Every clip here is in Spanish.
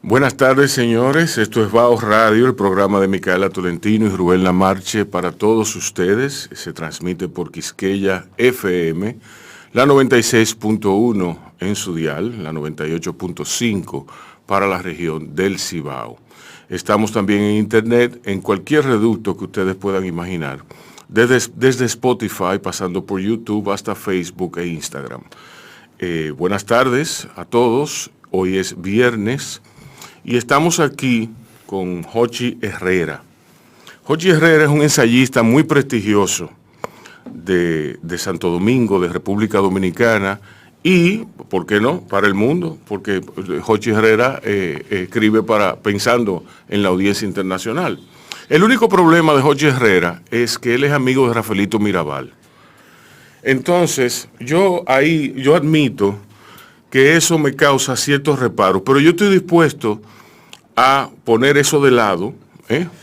Buenas tardes, señores. Esto es Baos Radio, el programa de Micaela Tolentino y Rubén Lamarche para todos ustedes. Se transmite por Quisqueya FM, la 96.1 en su dial, la 98.5 para la región del Cibao. Estamos también en internet, en cualquier reducto que ustedes puedan imaginar, desde Spotify, pasando por YouTube hasta Facebook e Instagram. Buenas tardes a todos. Hoy es viernes. Y estamos aquí con Jochi Herrera. Jochi Herrera es un ensayista muy prestigioso de Santo Domingo, de República Dominicana y, ¿por qué no?, para el mundo, porque Jochi Herrera escribe pensando en la audiencia internacional. El único problema de Jochi Herrera es que él es amigo de Rafaelito Mirabal. Entonces, yo admito que eso me causa ciertos reparos, pero yo estoy dispuesto a poner eso de lado,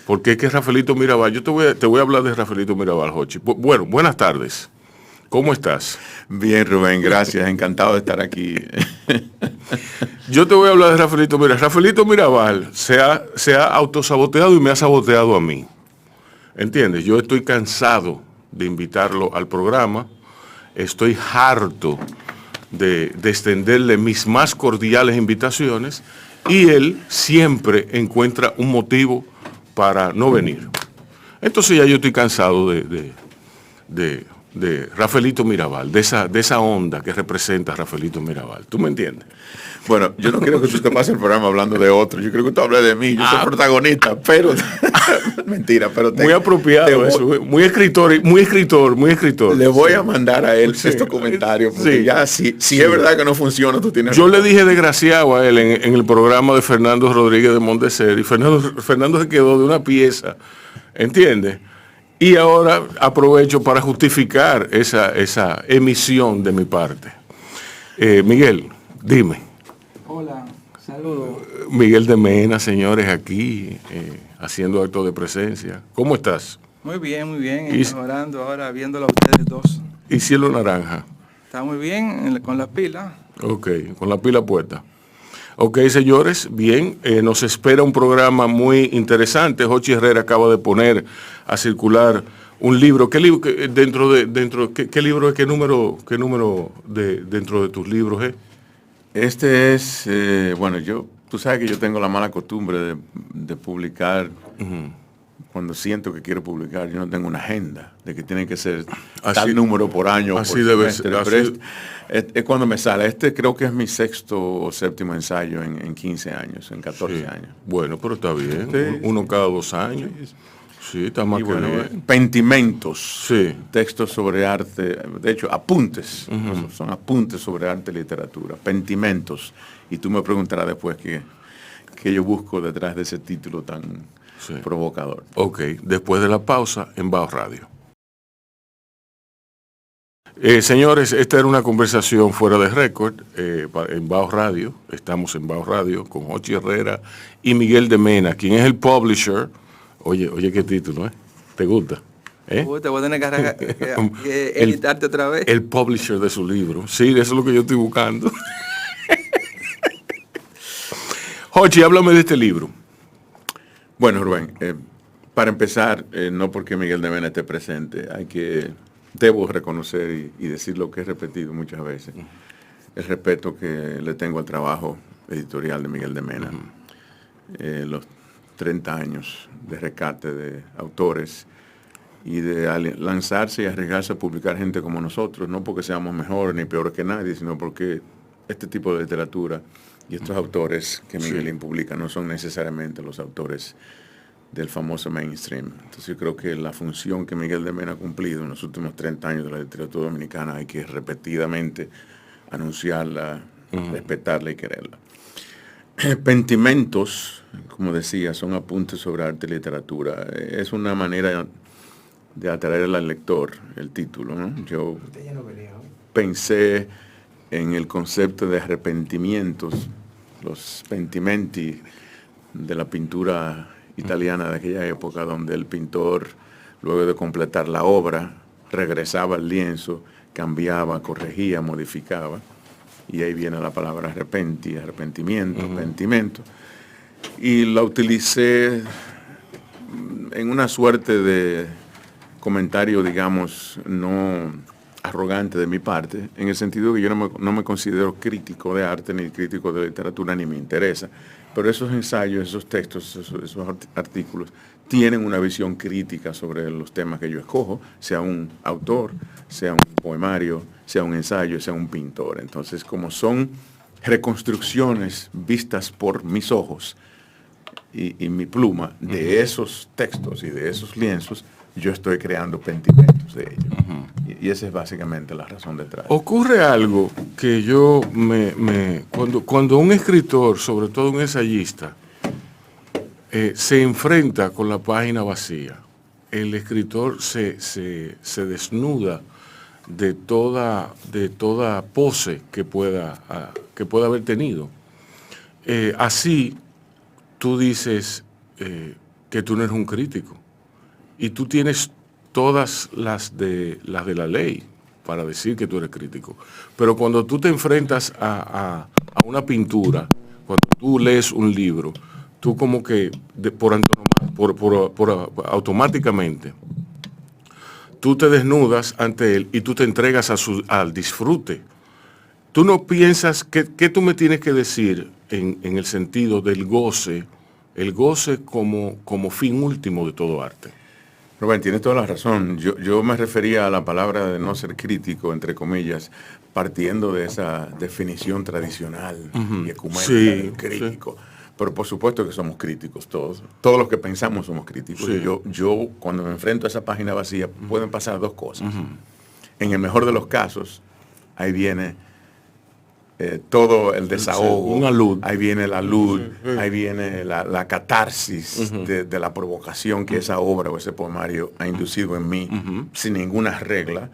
porque es que Rafaelito Mirabal, yo te voy a hablar de Rafaelito Mirabal, Jochi. Bueno, buenas tardes. ¿Cómo estás? Bien, Rubén, gracias. Encantado de estar aquí. Yo te voy a hablar de Rafaelito Mirabal. Rafaelito Mirabal se ha autosaboteado y me ha saboteado a mí. ¿Entiendes? Yo estoy cansado de invitarlo al programa. Estoy harto de extenderle mis más cordiales invitaciones y él siempre encuentra un motivo para no venir. Entonces ya yo estoy cansado de Rafaelito Mirabal, de esa onda que representa Rafaelito Mirabal. ¿Tú me entiendes? Bueno, yo no quiero que tú te pases el programa hablando de otro. Yo creo que tú hables de mí. Yo soy protagonista, pero... Mentira, pero... Muy apropiado eso. Muy escritor. Le voy a mandar a él estos comentarios, porque ya si es verdad que no funciona, tú tienes... Yo le dije desgraciado a él en el programa de Fernando Rodríguez de Monteser, y Fernando se quedó de una pieza, ¿entiendes? Y ahora aprovecho para justificar esa emisión de mi parte. Miguel, dime. Hola, saludos. Miguel de Mena, señores, aquí haciendo acto de presencia. ¿Cómo estás? Muy bien, mejorando ahora, viéndolo a ustedes dos. ¿Y Cielo Naranja? Está muy bien, con las pilas. Ok, con la pila puesta. Ok, señores, bien, nos espera un programa muy interesante. Jochi Herrera acaba de poner a circular un libro. ¿Qué libro qué libro es, qué número dentro de tus libros es? Este es, tú sabes que yo tengo la mala costumbre de publicar cuando siento que quiero publicar. Yo no tengo una agenda de que tiene que ser tal número por año. Así debe ser. Es cuando me sale. Este creo que es mi sexto o séptimo ensayo en 15 años, en 14 años. Bueno, pero está bien. Sí. Uno cada 2 años. Sí, está más que bien. Pentimentos. Sí. Textos sobre arte. De hecho, apuntes. Son apuntes sobre arte y literatura. Pentimentos. Y tú me preguntarás después qué yo busco detrás de ese título tan provocador. Ok, después de la pausa en Baos Radio. Señores, esta era una conversación fuera de récord en Baos Radio. Estamos en Baos Radio con Jochi Herrera y Miguel de Mena, quien es el publisher. Oye, qué título, ¿eh? ¿Te gusta? Te voy a tener que editarte otra vez. El publisher de su libro. Sí, eso es lo que yo estoy buscando. Jochi, háblame de este libro. Bueno, Rubén, para empezar, no porque Miguel de Mena esté presente, debo reconocer y decir lo que he repetido muchas veces, el respeto que le tengo al trabajo editorial de Miguel de Mena. Los 30 años de rescate de autores y de lanzarse y arriesgarse a publicar gente como nosotros, no porque seamos mejores ni peores que nadie, sino porque este tipo de literatura y estos autores que Miguelín publica no son necesariamente los autores del famoso mainstream. Entonces yo creo que la función que Miguel de Mena ha cumplido en los últimos 30 años de la literatura dominicana hay que repetidamente anunciarla, respetarla y quererla. Pentimentos, como decía, son apuntes sobre arte y literatura. Es una manera de atraer al lector el título, ¿no? Yo pensé en el concepto de arrepentimientos, los pentimenti de la pintura italiana de aquella época, donde el pintor, luego de completar la obra, regresaba al lienzo, cambiaba, corregía, modificaba. Y ahí viene la palabra arrepentimiento, pentimento. y la utilicé en una suerte de comentario, digamos, no arrogante de mi parte, en el sentido que yo no me considero crítico de arte, ni crítico de literatura, ni me interesa. Pero esos ensayos, esos textos, esos artículos, tienen una visión crítica sobre los temas que yo escojo, sea un autor, sea un poemario, sea un ensayo, sea un pintor. Entonces, como son reconstrucciones vistas por mis ojos y mi pluma de esos textos y de esos lienzos, yo estoy creando pentimentos de ellos. Y esa es básicamente la razón detrás. Ocurre algo que yo cuando un escritor, sobre todo un ensayista, se enfrenta con la página vacía, el escritor se desnuda de toda pose que pueda haber tenido. Así tú dices que tú no eres un crítico y tú tienes todas las de la ley para decir que tú eres crítico. Pero cuando tú te enfrentas a una pintura, cuando tú lees un libro, tú como que automáticamente tú te desnudas ante él y tú te entregas al disfrute. Tú no piensas que tú me tienes que decir en el sentido del goce, el goce como fin último de todo arte. Rubén, tienes toda la razón. Yo me refería a la palabra de no ser crítico, entre comillas, partiendo de esa definición tradicional y ecuménica del crítico. Sí. Pero por supuesto que somos críticos todos. Todos los que pensamos somos críticos. Sí. Yo cuando me enfrento a esa página vacía, pueden pasar dos cosas. En el mejor de los casos, ahí viene todo el desahogo, una luz. Ahí viene la luz, ahí viene la catarsis de la provocación que esa obra o ese poemario ha inducido en mí, sin ninguna regla.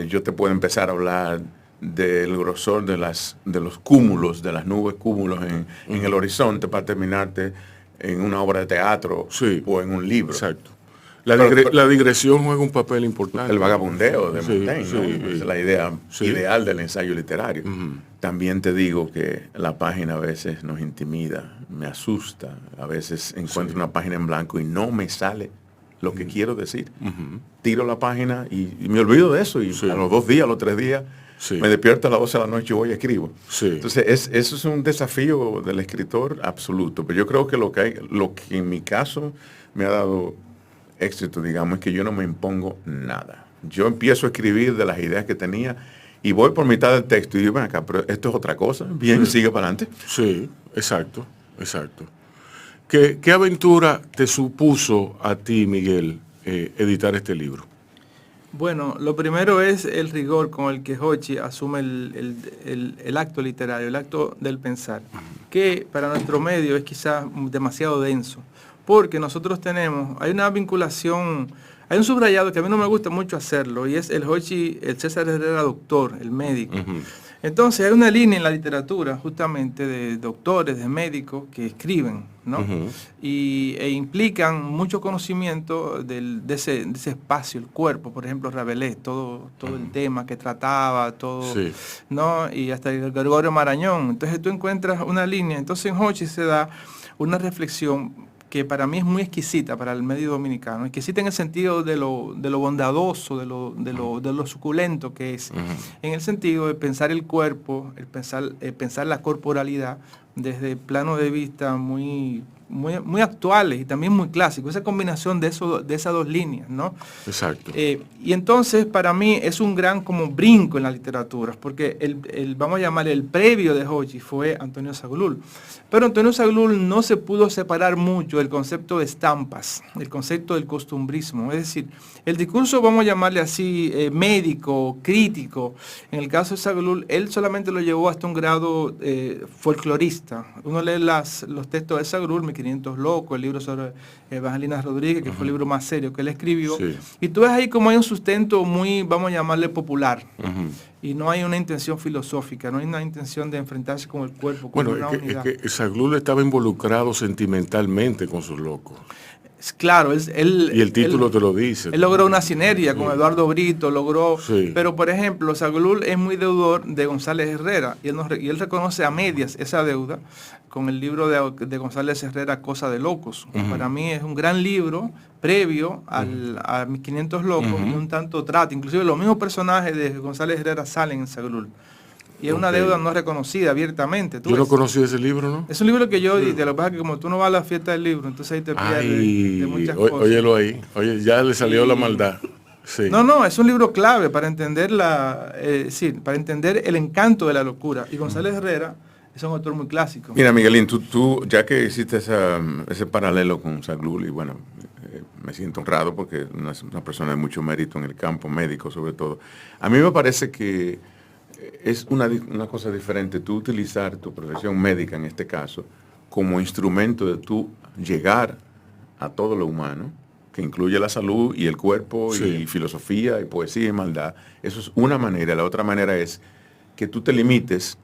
Yo te puedo empezar a hablar del grosor de los cúmulos, de las nubes cúmulos en el horizonte, para terminarte en una obra de teatro o en un libro. Exacto. La digresión juega un papel importante. El vagabundeo de Montaigne, ¿no? Es la idea ideal del ensayo literario. También te digo que la página a veces nos intimida, me asusta. A veces encuentro una página en blanco y no me sale lo que quiero decir. Tiro la página y me olvido de eso. Y a los 2 días, a los 3 días, me despierto a las 12 de la noche y voy y escribo. Entonces, eso es un desafío del escritor absoluto. Pero yo creo que lo que en mi caso me ha dado éxito, digamos, es que yo no me impongo nada. Yo empiezo a escribir de las ideas que tenía y voy por mitad del texto y digo, ven acá, pero esto es otra cosa. Bien, sigue para adelante. Sí, exacto. ¿Qué aventura te supuso a ti, Miguel, editar este libro? Bueno, lo primero es el rigor con el que Hochi asume el acto literario, el acto del pensar, que para nuestro medio es quizás demasiado denso, porque nosotros hay una vinculación, hay un subrayado que a mí no me gusta mucho hacerlo, y es el Hochi, el César Herrera doctor, el médico. Entonces hay una línea en la literatura justamente de doctores, de médicos que escriben, ¿no? E implican mucho conocimiento de ese espacio, el cuerpo. Por ejemplo, Rabelais, todo el tema que trataba, todo, ¿no? Y hasta el Gregorio Marañón. Entonces tú encuentras una línea. Entonces en Hochi se da una reflexión que para mí es muy exquisita para el medio dominicano, exquisita en el sentido de lo bondadoso, de lo suculento que es, en el sentido de pensar el cuerpo, pensar la corporalidad desde plano de vista muy actuales y también muy clásicos, esa combinación de esas dos líneas, ¿no? Exacto. Y entonces para mí es un gran como brinco en la literatura, porque vamos a llamarle el previo de Hochi fue Antonio Zaglul. Pero Antonio Zaglul no se pudo separar mucho del concepto de estampas, el concepto del costumbrismo. Es decir, el discurso, vamos a llamarle así, médico, crítico, en el caso de Zaglul, él solamente lo llevó hasta un grado folclorista. Uno lee los textos de Zaglul, 1500 Locos, el libro sobre Evangelina Rodríguez, que fue el libro más serio que él escribió, y tú ves ahí como hay un sustento muy, vamos a llamarle popular. Y no hay una intención filosófica, no hay una intención de enfrentarse con el cuerpo, con una unidad. Es que Zaglul estaba involucrado sentimentalmente con sus locos. Claro, Y el título te lo dice. Él logró una sinergia con Eduardo Brito, Sí. pero por ejemplo, Zaglul es muy deudor de González Herrera y él reconoce a medias esa deuda con el libro de González Herrera, Cosa de Locos. Para mí es un gran libro previo a Mis 500 Locos y un tanto trata. Inclusive los mismos personajes de González Herrera salen en Zaglul. Y es una deuda no reconocida abiertamente. Yo no conocí ese libro, ¿no? Es un libro que yo edité, lo que pasa es que como tú no vas a la fiesta del libro, entonces ahí te pierdes de muchas cosas. Óyelo ahí, oye, ya le salió la maldad. Sí. No, es un libro clave para entender para entender el encanto de la locura. Y González Herrera es un autor muy clásico. Mira, Miguelín, tú ya que hiciste ese paralelo con Zaglul, y bueno, me siento honrado porque es una persona de mucho mérito en el campo médico sobre todo. A mí me parece que es una cosa diferente tú utilizar tu profesión médica en este caso como instrumento de tú llegar a todo lo humano, que incluye la salud y el cuerpo y filosofía y poesía y maldad. Eso es una manera. La otra manera es que tú te limites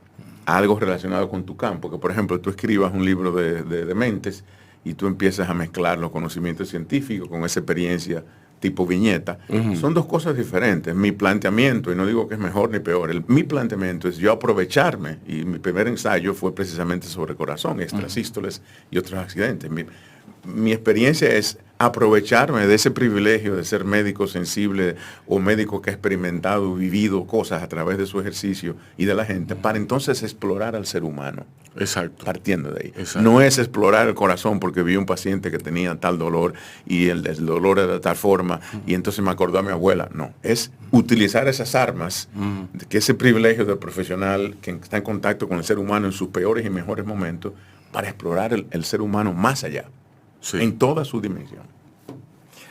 a algo relacionado con tu campo, que por ejemplo tú escribas un libro de mentes y tú empiezas a mezclar los conocimientos científicos con esa experiencia tipo viñeta. Son dos cosas diferentes. Mi planteamiento, y no digo que es mejor ni peor, mi planteamiento es yo aprovecharme, y mi primer ensayo fue precisamente sobre corazón, extrasístoles y otros accidentes. Mi experiencia es aprovecharme de ese privilegio de ser médico sensible o médico que ha experimentado, vivido cosas a través de su ejercicio y de la gente, para entonces explorar al ser humano. Exacto. Partiendo de ahí. Exacto. No es explorar el corazón porque vi un paciente que tenía tal dolor y el dolor era de tal forma y entonces me acordó a mi abuela. No, es utilizar esas armas, que ese privilegio del profesional que está en contacto con el ser humano en sus peores y mejores momentos, para explorar el ser humano más allá. Sí. En toda su dimensión.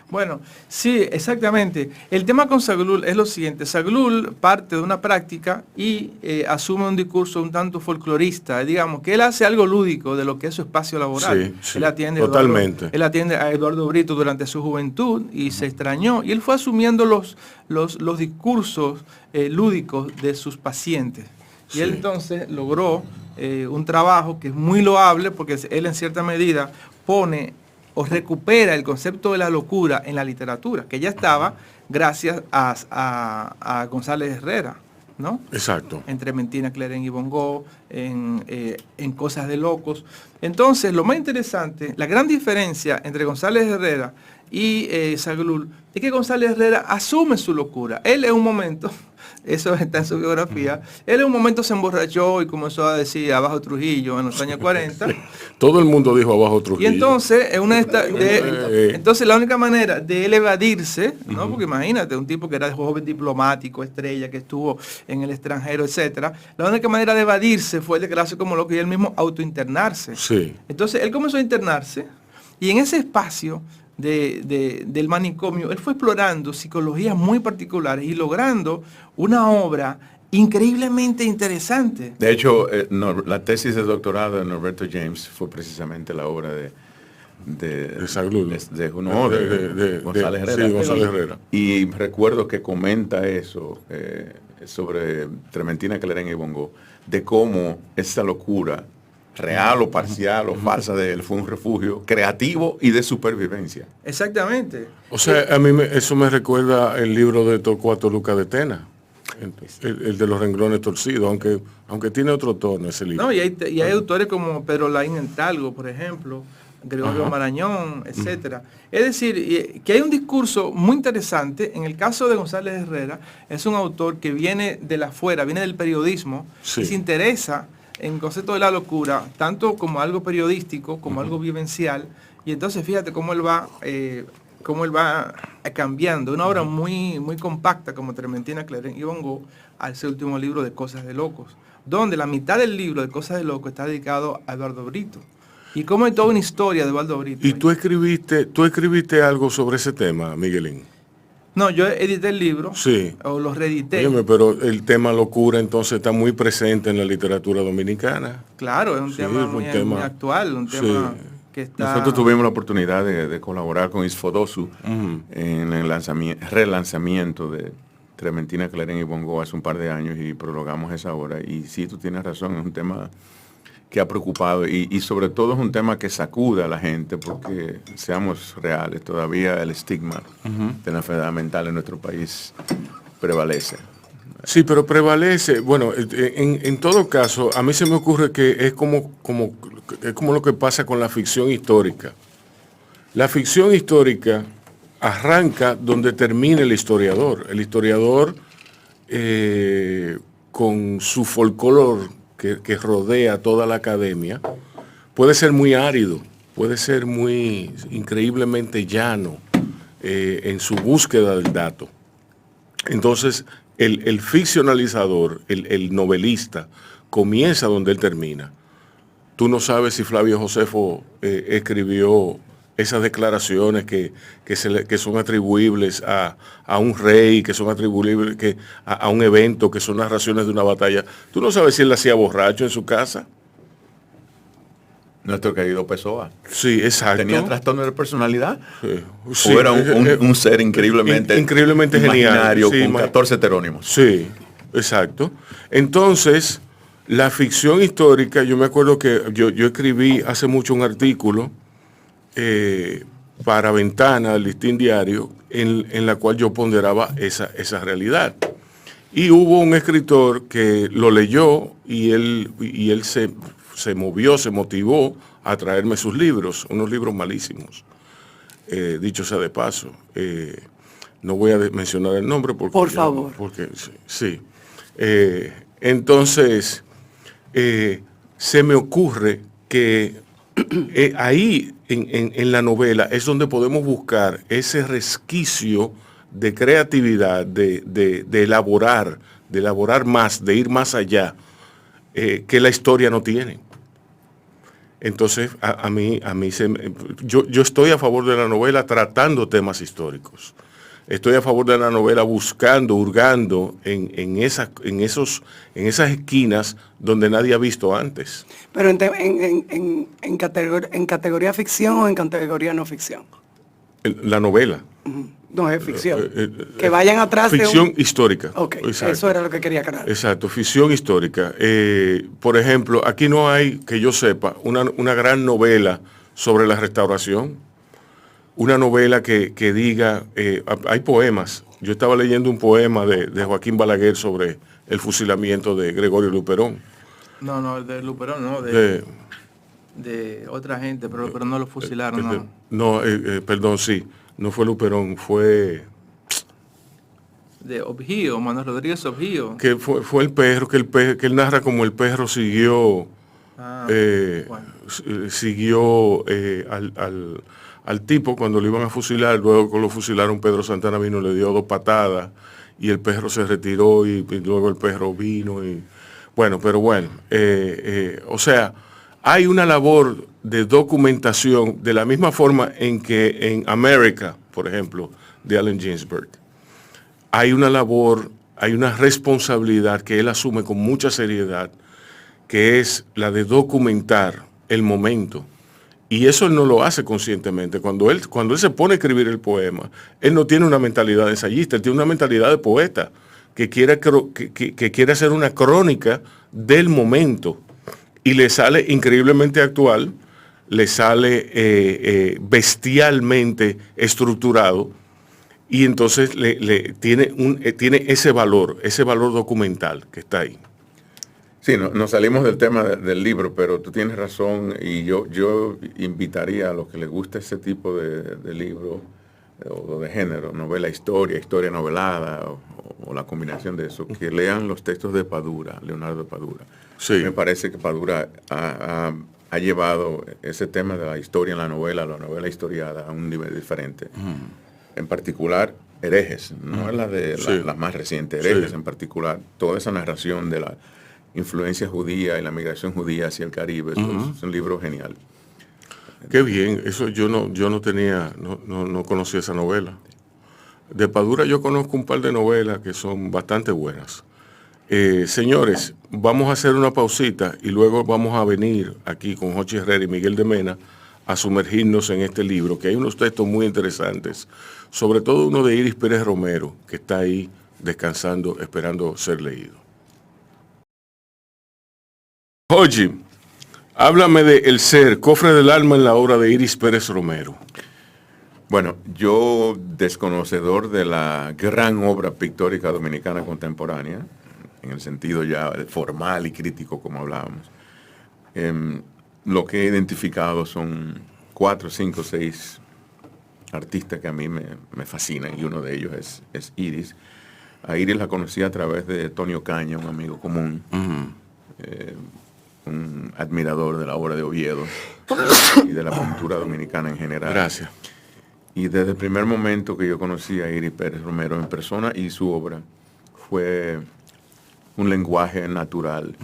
Bueno, sí, exactamente. El tema con Zaglul es lo siguiente. Zaglul parte de una práctica y asume un discurso un tanto folclorista. Digamos que él hace algo lúdico de lo que es su espacio laboral. Sí, él atiende totalmente. Él atiende a Eduardo Brito durante su juventud y se extrañó. Y él fue asumiendo los discursos lúdicos de sus pacientes. Y él entonces logró un trabajo que es muy loable porque él en cierta medida pone o recupera el concepto de la locura en la literatura, que ya estaba gracias a González Herrera, ¿no? Exacto. En Trementina, Cleren y Bongo, en Cosas de Locos. Entonces, lo más interesante, la gran diferencia entre González Herrera y Zaglul es que González Herrera asume su locura. Él en un momento, eso está en su biografía, él en un momento se emborrachó y comenzó a decir abajo Trujillo en los años 40. Todo el mundo dijo abajo Trujillo. Y entonces, entonces la única manera de él evadirse, ¿no? Porque imagínate, un tipo que era joven diplomático, estrella, que estuvo en el extranjero, etcétera, la única manera de evadirse fue declararse como loco y él mismo autointernarse. Sí. Entonces él comenzó a internarse y en ese espacio del manicomio, él fue explorando psicologías muy particulares y logrando una obra increíblemente interesante. De hecho, la tesis de doctorado de Norberto James fue precisamente la obra de González Herrera. Sí, González Herrera. Y recuerdo que comenta eso sobre Trementina, Cleren y Bongo, de cómo esa locura real o parcial o falsa de él fue un refugio creativo y de supervivencia. Exactamente. O sea, a mí eso me recuerda el libro de Torcuato Luca de Tena, el de los renglones torcidos, aunque tiene otro tono ese libro. No, y hay autores como Pedro Laín Entalgo, por ejemplo, Gregorio Marañón, etcétera. Es decir, que hay un discurso muy interesante. En el caso de González Herrera, es un autor que viene de la afuera, viene del periodismo, y se interesa en el concepto de la locura, tanto como algo periodístico, como algo vivencial, y entonces fíjate cómo él va cambiando. Una obra muy, muy compacta como Trementina, Cleren y Bongo, a ese último libro de Cosas de Locos, donde la mitad del libro de Cosas de Locos está dedicado a Eduardo Brito. Y cómo hay toda una historia de Eduardo Brito. ¿Y tú escribiste algo sobre ese tema, Miguelín? No, yo edité el libro, sí, o lo reedité. Dígame, pero el tema locura entonces está muy presente en la literatura dominicana. Claro, es un tema muy actual, un tema que está... Nosotros tuvimos la oportunidad de colaborar con Isfodosu en el relanzamiento de Trementina, Cleren y Bongo hace un par de años y prologamos esa obra. Y sí, tú tienes razón, es un tema que ha preocupado y sobre todo es un tema que sacude a la gente porque, seamos reales, todavía el estigma de la enfermedad mental en nuestro país prevalece. Sí, pero prevalece, bueno, en todo caso, a mí se me ocurre que es como lo que pasa con la ficción histórica. La ficción histórica arranca donde termina el historiador. El historiador, con su folclore que rodea toda la academia, puede ser muy árido, puede ser muy increíblemente llano en su búsqueda del dato. Entonces, el ficcionalizador, el novelista, comienza donde él termina. Tú no sabes si Flavio Josefo escribió esas declaraciones que son atribuibles a un rey, que son atribuibles a un evento, que son narraciones de una batalla. Tú no sabes si él la hacía borracho en su casa. Nuestro querido Pessoa. Sí, exacto. ¿Tenía trastorno de personalidad? Sí. ¿O era un ser increíblemente genial, sí, con 14 heterónimos? Sí, exacto. Entonces, la ficción histórica, yo me acuerdo que yo escribí hace mucho un artículo para Ventana, el Listín Diario, en la cual yo ponderaba esa realidad. Y hubo un escritor que lo leyó y él se movió, se motivó a traerme sus libros, unos libros malísimos, dicho sea de paso. No voy a mencionar el nombre porque... Por favor. Porque sí. Entonces, se me ocurre que ahí en la novela es donde podemos buscar ese resquicio de creatividad, de elaborar más, de ir más allá, que la historia no tiene. Entonces, yo estoy a favor de la novela tratando temas históricos. Estoy a favor de la novela buscando, hurgando en esas esquinas donde nadie ha visto antes. Pero en categoría ficción o en categoría no ficción. La novela. No, es ficción. Que vayan atrás ficción histórica. Ok, eso era lo que quería aclarar. Exacto, ficción histórica. Por ejemplo, aquí no hay, que yo sepa, una gran novela sobre la restauración. Una novela que diga, hay poemas. Yo estaba leyendo un poema de Joaquín Balaguer sobre el fusilamiento de Gregorio Luperón. No, de Luperón, no, de otra gente, pero no lo fusilaron, perdón, sí, no fue Luperón, fue... De Objío, Manuel Rodríguez Objío. Que fue el perro, que él narra como el perro siguió, siguió al tipo cuando lo iban a fusilar. Luego que lo fusilaron, Pedro Santana vino, le dio 2 patadas y el perro se retiró y luego el perro vino y bueno, o sea, hay una labor de documentación de la misma forma en que en América, por ejemplo, de Allen Ginsberg, hay una labor, hay una responsabilidad que él asume con mucha seriedad, que es la de documentar el momento. Y eso él no lo hace conscientemente. Cuando él se pone a escribir el poema, él no tiene una mentalidad de ensayista, él tiene una mentalidad de poeta, que quiere hacer una crónica del momento. Y le sale increíblemente actual, le sale bestialmente estructurado, y entonces tiene ese valor documental que está ahí. Sí, nos salimos del tema del libro, pero tú tienes razón y yo invitaría a los que les gusta ese tipo de libro o de género, novela, historia novelada o la combinación de eso, que lean los textos de Padura, Leonardo Padura. Sí. Me parece que Padura ha llevado ese tema de la historia en la novela historiada a un nivel diferente. En particular, Herejes, no es la de las más recientes, Herejes en particular, toda esa narración de la influencia judía y la migración judía hacia el Caribe, es un libro genial. Qué bien, eso yo no conocía esa novela. De Padura yo conozco un par de novelas que son bastante buenas. Señores, vamos a hacer una pausita y luego vamos a venir aquí con Jochi Herrera y Miguel de Mena a sumergirnos en este libro, que hay unos textos muy interesantes, sobre todo uno de Iris Pérez Romero, que está ahí descansando, esperando ser leído. Jochi, Háblame de El Ser, Cofre del Alma en la obra de Iris Pérez Romero. Bueno, yo, desconocedor de la gran obra pictórica dominicana contemporánea, en el sentido ya formal y crítico como hablábamos, lo que he identificado son 4, 5, 6 artistas que a mí me fascinan, y uno de ellos es Iris. A Iris la conocí a través de Tonio Caña, un amigo común, un admirador de la obra de Oviedo y de la pintura dominicana en general. Gracias. Y desde el primer momento que yo conocí a Iris Pérez Romero en persona y su obra, fue un lenguaje natural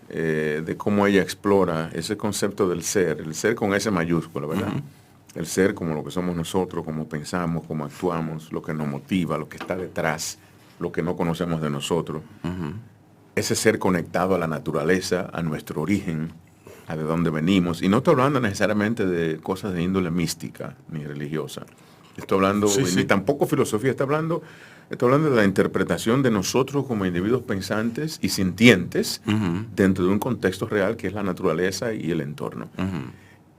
de cómo ella explora ese concepto del ser, el ser con S mayúscula, ¿verdad? El ser como lo que somos nosotros, cómo pensamos, cómo actuamos, lo que nos motiva, lo que está detrás, lo que no conocemos de nosotros. Ese ser conectado a la naturaleza, a nuestro origen, a de dónde venimos. Y no estoy hablando necesariamente de cosas de índole mística ni religiosa. Estoy hablando, ni tampoco filosofía, estoy hablando de la interpretación de nosotros como individuos pensantes y sintientes dentro de un contexto real que es la naturaleza y el entorno.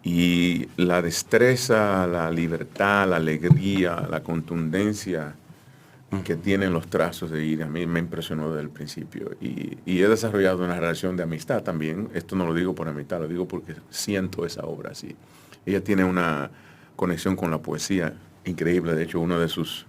Y la destreza, la libertad, la alegría, la contundencia que tienen los trazos de Iris, a mí me impresionó desde el principio. Y he desarrollado una relación de amistad también. Esto no lo digo por amistad, lo digo porque siento esa obra así. Ella tiene una conexión con la poesía increíble. De hecho, una de sus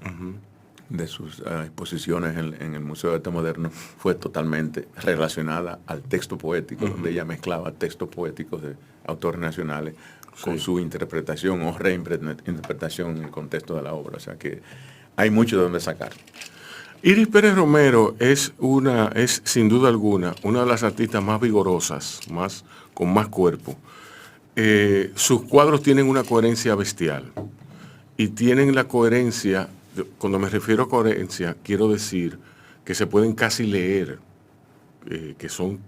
exposiciones en el Museo de Arte Moderno fue totalmente relacionada al texto poético, donde ella mezclaba textos poéticos de autores nacionales con su interpretación o reinterpretación en el contexto de la obra. O sea que hay mucho de donde sacar. Iris Pérez Romero es sin duda alguna una de las artistas más vigorosas, con más cuerpo. Sus cuadros tienen una coherencia bestial y tienen la coherencia, cuando me refiero a coherencia, quiero decir que se pueden casi leer, que son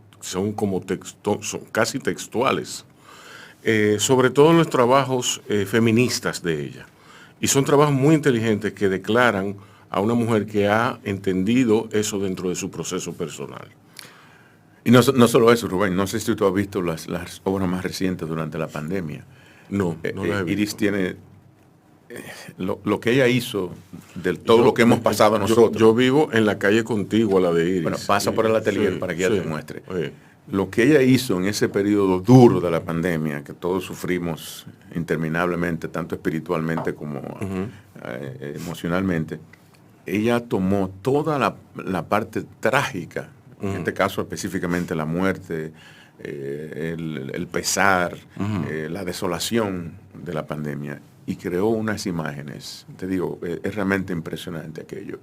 casi textuales, sobre todo en los trabajos feministas de ella. Y son trabajos muy inteligentes que declaran a una mujer que ha entendido eso dentro de su proceso personal. Y no solo eso, Rubén, no sé si tú has visto las obras más recientes durante la pandemia. No las he visto. Iris tiene lo que ella hizo, de todo lo que hemos pasado nosotros. Yo vivo en la calle contigua, la de Iris. Bueno, pasa por el atelier para que ella te muestre. Lo que ella hizo en ese periodo duro de la pandemia, que todos sufrimos interminablemente, tanto espiritualmente como emocionalmente, ella tomó toda la parte trágica, en este caso específicamente la muerte, el pesar, la desolación de la pandemia, y creó unas imágenes, te digo, es realmente impresionante aquello.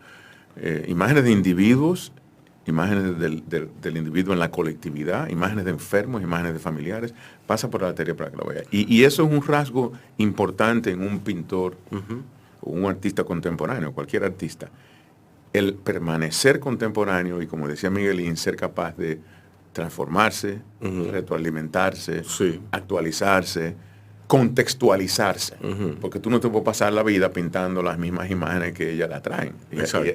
Imágenes de individuos, imágenes del individuo en la colectividad, imágenes de enfermos, imágenes de familiares, pasa por la arteria para que lo vea. Y eso es un rasgo importante en un pintor o un artista contemporáneo, cualquier artista. El permanecer contemporáneo y, como decía Miguelín, ser capaz de transformarse, retroalimentarse, actualizarse, contextualizarse, porque tú no te puedes pasar la vida pintando las mismas imágenes que ella la traen.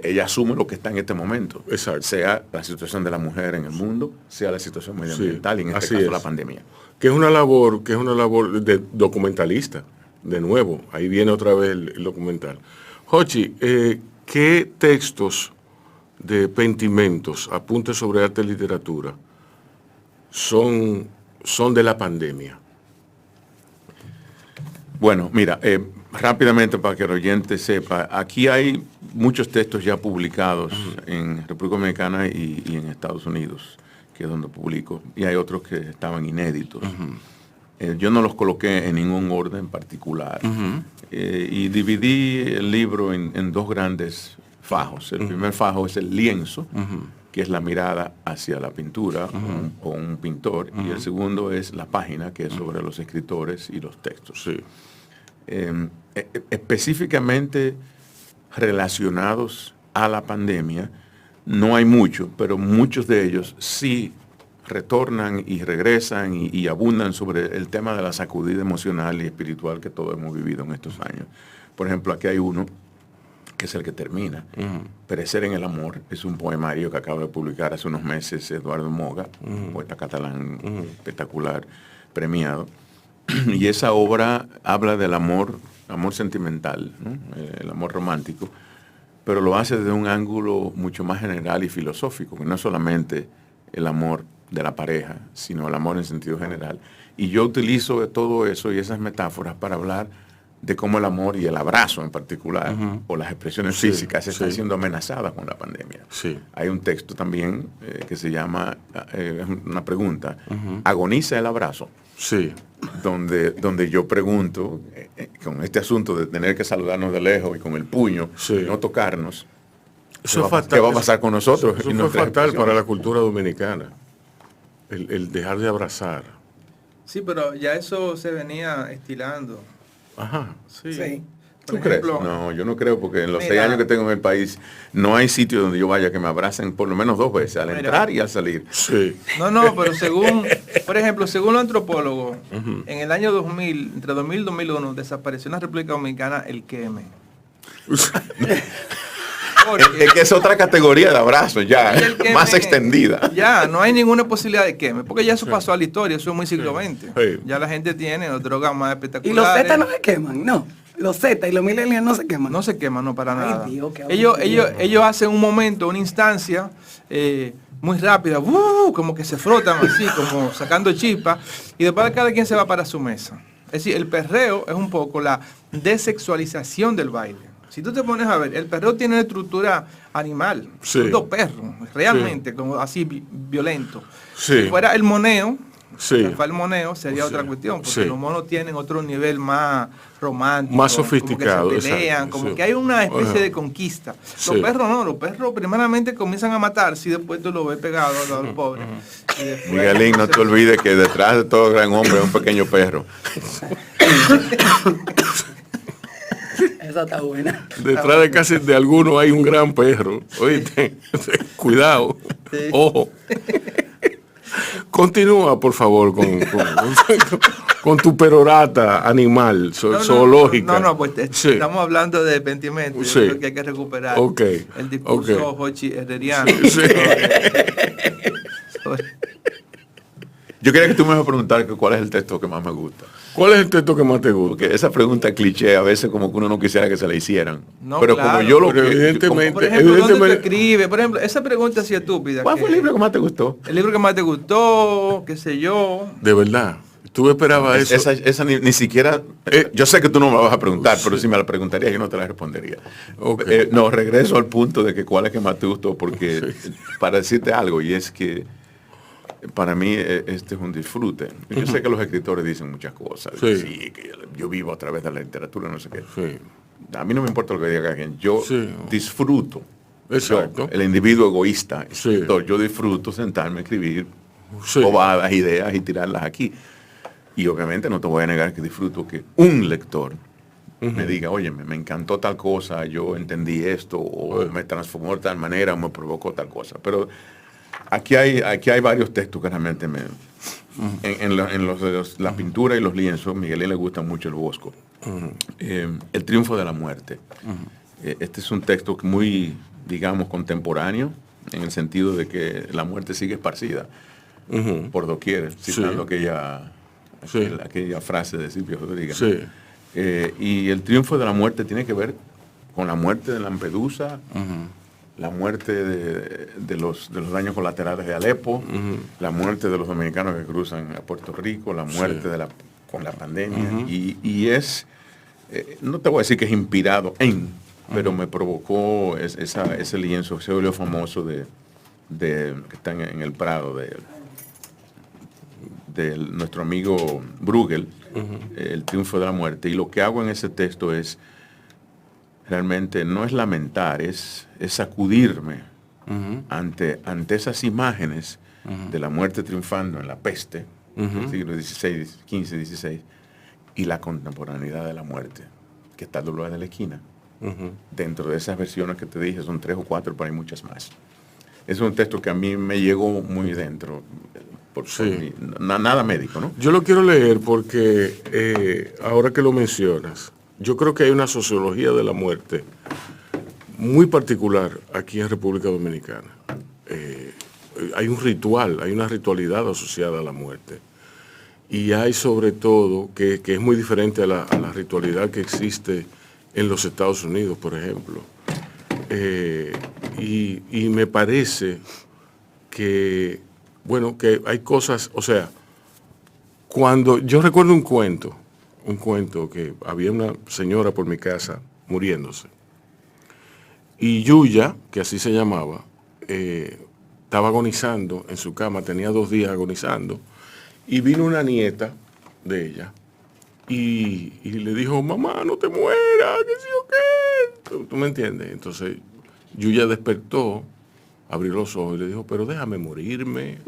Ella asume lo que está en este momento, sea la situación de la mujer en el mundo, sea la situación medioambiental y en este caso la pandemia. Que es una labor de documentalista, de nuevo, ahí viene otra vez el documental. Jochi, ¿qué textos de Pentimentos, apuntes sobre arte y literatura, son de la pandemia? Bueno, mira, rápidamente para que el oyente sepa, aquí hay muchos textos ya publicados en República Dominicana y en Estados Unidos, que es donde publico, y hay otros que estaban inéditos. Yo no los coloqué en ningún orden particular, y dividí el libro en dos grandes fajos. El primer fajo es el lienzo, que es la mirada hacia la pintura o un pintor, y el segundo es la página, que es sobre los escritores y los textos. Específicamente relacionados a la pandemia, no hay mucho, pero muchos de ellos sí retornan y regresan y abundan sobre el tema de la sacudida emocional y espiritual que todos hemos vivido en estos años. Por ejemplo, aquí hay uno que es el que termina. Perecer en el amor es un poemario que acaba de publicar hace unos meses Eduardo Moga, poeta catalán espectacular. premiado. Y esa obra habla del amor sentimental, ¿no? El amor romántico, pero lo hace desde un ángulo mucho más general y filosófico, que no es solamente el amor de la pareja, sino el amor en sentido general. Y yo utilizo todo eso y esas metáforas para hablar de cómo el amor y el abrazo en particular, o las expresiones físicas, están siendo amenazadas con la pandemia. Sí. Hay un texto también que se llama, es una pregunta, ¿agoniza el abrazo? Sí. Donde yo pregunto, con este asunto de tener que saludarnos de lejos y con el puño, no tocarnos, Eso es fatal. ¿qué va a pasar con nosotros? Eso y fue nuestras fatal expresiones? para la cultura dominicana. El dejar de abrazar. Sí, pero ya eso se venía estilando. Ajá. Sí. Sí. Por ¿Tú crees? ejemplo, No, yo no creo, porque en los Mira. 6 años que tengo en el país no hay sitio donde yo vaya que me abracen por lo menos 2 veces, al Mira. entrar y al salir. Sí. No, pero según, por ejemplo, según los antropólogos, en el año 2000, entre 2000 y 2001, desapareció en la República Dominicana el queme. Porque Es que es otra categoría de abrazo ya, el queme, más extendida. Ya, no hay ninguna posibilidad de queme, porque ya eso pasó a la historia, eso es muy siglo XX. Sí. Ya la gente tiene drogas más Y espectaculares. los Z no se queman, no. Los Z y los millennials no se queman. No se queman, no para Ay, nada. Dios, qué Ellos hacen un momento, una instancia muy rápida, como que se frotan así, como sacando chispas, y después cada quien se va para su mesa. Es decir, el perreo es un poco la desexualización del baile. Si tú te pones a ver, el perreo tiene una estructura animal, Sí. son 2 perros, realmente, como así violento. Sí. Si fuera el moneo, Sí. si fuera el moneo sería Sí. otra cuestión, porque Sí. los monos tienen otro nivel más romántico, Más sofisticado, como que se pelean, exacto, como sí. que hay una especie Ajá. de conquista. Sí. Los perros no, los perros primeramente comienzan a matarse y después tú lo ves pegado a los pobres. Y después- Miguelín, no te olvides que detrás de todo gran hombre es un pequeño perro. Esa está buena. Detrás de casi de alguno hay un gran perro. Oíste, cuidado. Sí. Ojo. Continúa, por favor, con tu perorata animal, zoológica. No, pues Sí. estamos hablando de pentimento. Yo Sí. creo que hay que recuperar Ok, el discurso ok. Hochi herreriano. Sí. sobre- Yo quería que tú me vas a preguntar que cuál es el texto que más me gusta. ¿Cuál es el texto que más te gusta? Porque esa pregunta cliché a veces como que uno no quisiera que se la hicieran. No, pero claro. como yo lo Pero que... evidentemente- Por ejemplo, ¿dónde tú Evidentemente- escribes? Por ejemplo, esa pregunta así estúpida. ¿Cuál que- fue el libro que más te gustó? El libro que más te gustó, qué sé yo. De verdad. Tú esperabas eso. Esa ni siquiera... yo sé que tú no me la vas a preguntar, pero si me la preguntaría yo no te la respondería. Ok. No, regreso al punto de que cuál es que más te gustó, porque para decirte algo, y es que para mí este es un disfrute. Yo sé que los escritores dicen muchas cosas. Sí. Sí, que yo vivo a través de la literatura, no sé qué. Sí. A mí no me importa lo que diga alguien. Yo Sí. disfruto. Exacto. Yo, el individuo egoísta, Sí. escritor, yo disfruto sentarme a escribir Sí. bobadas, ideas y tirarlas aquí. Y obviamente no te voy a negar que disfruto que un lector me diga, oye, me encantó tal cosa, yo entendí esto, o me transformó de tal manera, o me provocó tal cosa. Pero aquí hay varios textos que realmente me... En la pintura y los lienzos, Miguelín le gusta mucho el Bosco. El triunfo de la muerte. Este es un texto muy, digamos, contemporáneo, en el sentido de que la muerte sigue esparcida por doquier, citando aquella frase de Silvio Rodríguez. Sí. Y el triunfo de la muerte tiene que ver con la muerte de Lampedusa, la muerte de los daños colaterales de Alepo, la muerte de los dominicanos que cruzan a Puerto Rico, la muerte con la pandemia. Y es, no te voy a decir que es inspirado pero me provocó ese lienzo, ese óleo famoso que está en el Prado de nuestro amigo Bruegel, El triunfo de la muerte. Y lo que hago en ese texto es realmente no es lamentar, es sacudirme ante esas imágenes de la muerte triunfando en la peste del siglo XVI, XV, XVI, y la contemporaneidad de la muerte, que está al doble lado de la esquina. Dentro de esas versiones que te dije, son 3 o 4, pero hay muchas más. Es un texto que a mí me llegó muy dentro, nada médico, ¿no? Yo lo quiero leer porque ahora que lo mencionas, yo creo que hay una sociología de la muerte muy particular aquí en República Dominicana. Hay un ritual, hay una ritualidad asociada a la muerte. y hay sobre todo, que es muy diferente a la ritualidad que existe en los Estados Unidos, por ejemplo. Y me parece que, bueno, que hay cosas, o sea, cuando yo recuerdo un cuento que había una señora por mi casa muriéndose. Y Yuya, que así se llamaba, estaba agonizando en su cama, tenía 2 días agonizando, y vino una nieta de ella y le dijo, mamá, no te mueras, qué sé yo qué. ¿Tú me entiendes? Entonces Yuya despertó, abrió los ojos y le dijo, pero déjame morirme.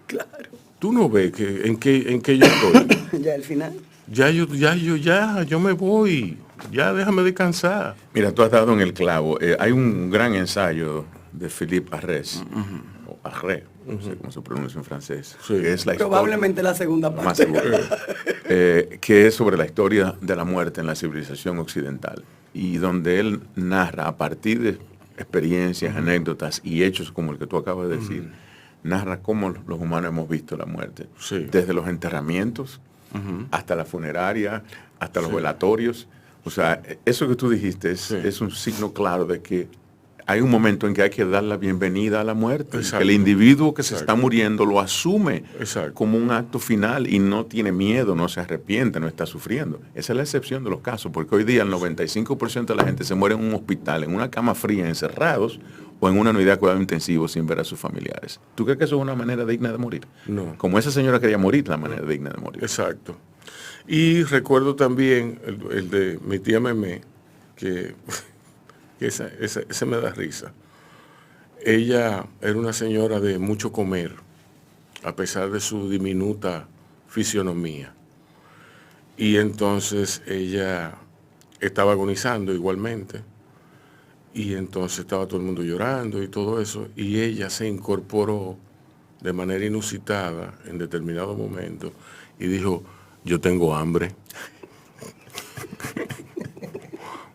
Claro. ¿Tú no ves que en qué yo estoy? Ya al final. Yo me voy, ya déjame descansar. Mira, tú has dado en el clavo. Hay un gran ensayo de Philippe Arrest, o Arrest, no sé cómo se pronuncia en francés, Sí. que es la Probablemente la segunda más parte. seguro, que es sobre la historia de la muerte en la civilización occidental, y donde él narra a partir de experiencias, anécdotas y hechos como el que tú acabas de decir, narra cómo los humanos hemos visto la muerte, Sí. desde los enterramientos hasta la funeraria, hasta los velatorios. O sea, eso que tú dijiste es un signo claro de que hay un momento en que hay que dar la bienvenida a la muerte. Exacto. Que el individuo que se está muriendo lo asume Exacto. como un acto final y no tiene miedo, no se arrepiente, no está sufriendo. Esa es la excepción de los casos, porque hoy día el 95% de la gente se muere en un hospital, en una cama fría, encerrados, o en una unidad de cuidado intensivo sin ver a sus familiares. ¿Tú crees que eso es una manera digna de morir? No. Como esa señora quería morir, la manera digna de morir. Exacto. Y recuerdo también el de mi tía Memé, que ese me da risa. Ella era una señora de mucho comer, a pesar de su diminuta fisionomía. Y entonces ella estaba agonizando igualmente. Y entonces estaba todo el mundo llorando y todo eso. Y ella se incorporó de manera inusitada en determinado momento y dijo, yo tengo hambre.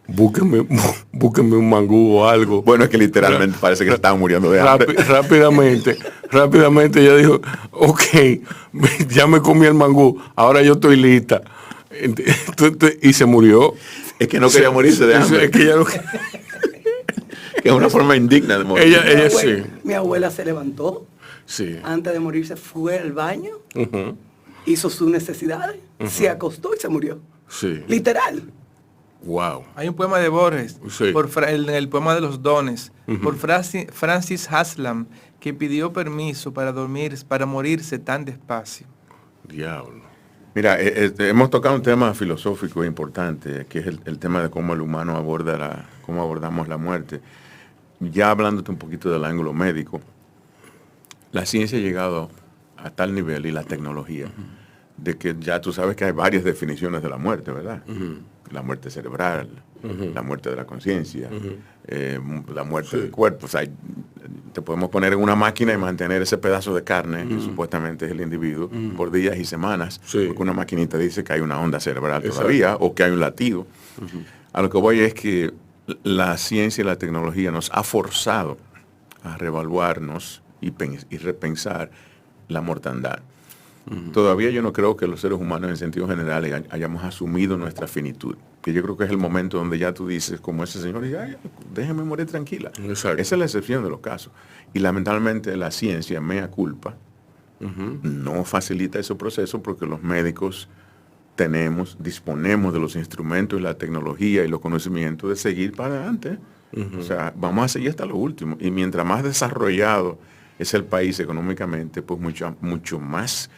Búsquenme un mangú o algo. Bueno, es que literalmente parece que se estaban muriendo de hambre. Rápidamente ella dijo, ok, ya me comí el mangú, ahora yo estoy lista. Y se murió. Es que no quería morirse de hambre. Es que ella no- Que es una forma indigna de morir. ella sí. Mi abuela se levantó, Sí. antes de morirse fue al baño, Ujú. hizo sus necesidades, se acostó y se murió. Sí. Literal. Wow. Hay un poema de Borges, Sí. el poema de los dones, por Francis Haslam, que pidió permiso para morirse tan despacio. Diablo. Mira, hemos tocado un tema filosófico importante, que es el tema de cómo el humano cómo abordamos la muerte. Ya hablándote un poquito del ángulo médico, la ciencia ha llegado a tal nivel y la tecnología, de que ya tú sabes que hay varias definiciones de la muerte, ¿verdad? La muerte cerebral, la muerte de la conciencia, la muerte del cuerpo. O sea, te podemos poner en una máquina y mantener ese pedazo de carne, que supuestamente es el individuo, por días y semanas, Sí. porque una maquinita dice que hay una onda cerebral Exacto. todavía, o que hay un latido. A lo que voy es que la ciencia y la tecnología nos ha forzado a reevaluarnos y repensar la mortandad. Todavía yo no creo que los seres humanos en sentido general hayamos asumido nuestra finitud. Que yo creo que es el momento donde ya tú dices, como ese señor, ya, déjeme morir tranquila. Exacto. Esa es la excepción de los casos. Y lamentablemente la ciencia, mea culpa, no facilita ese proceso porque los médicos disponemos de los instrumentos y la tecnología y los conocimientos de seguir para adelante. O sea, vamos a seguir hasta lo último. Y mientras más desarrollado es el país económicamente, pues mucho más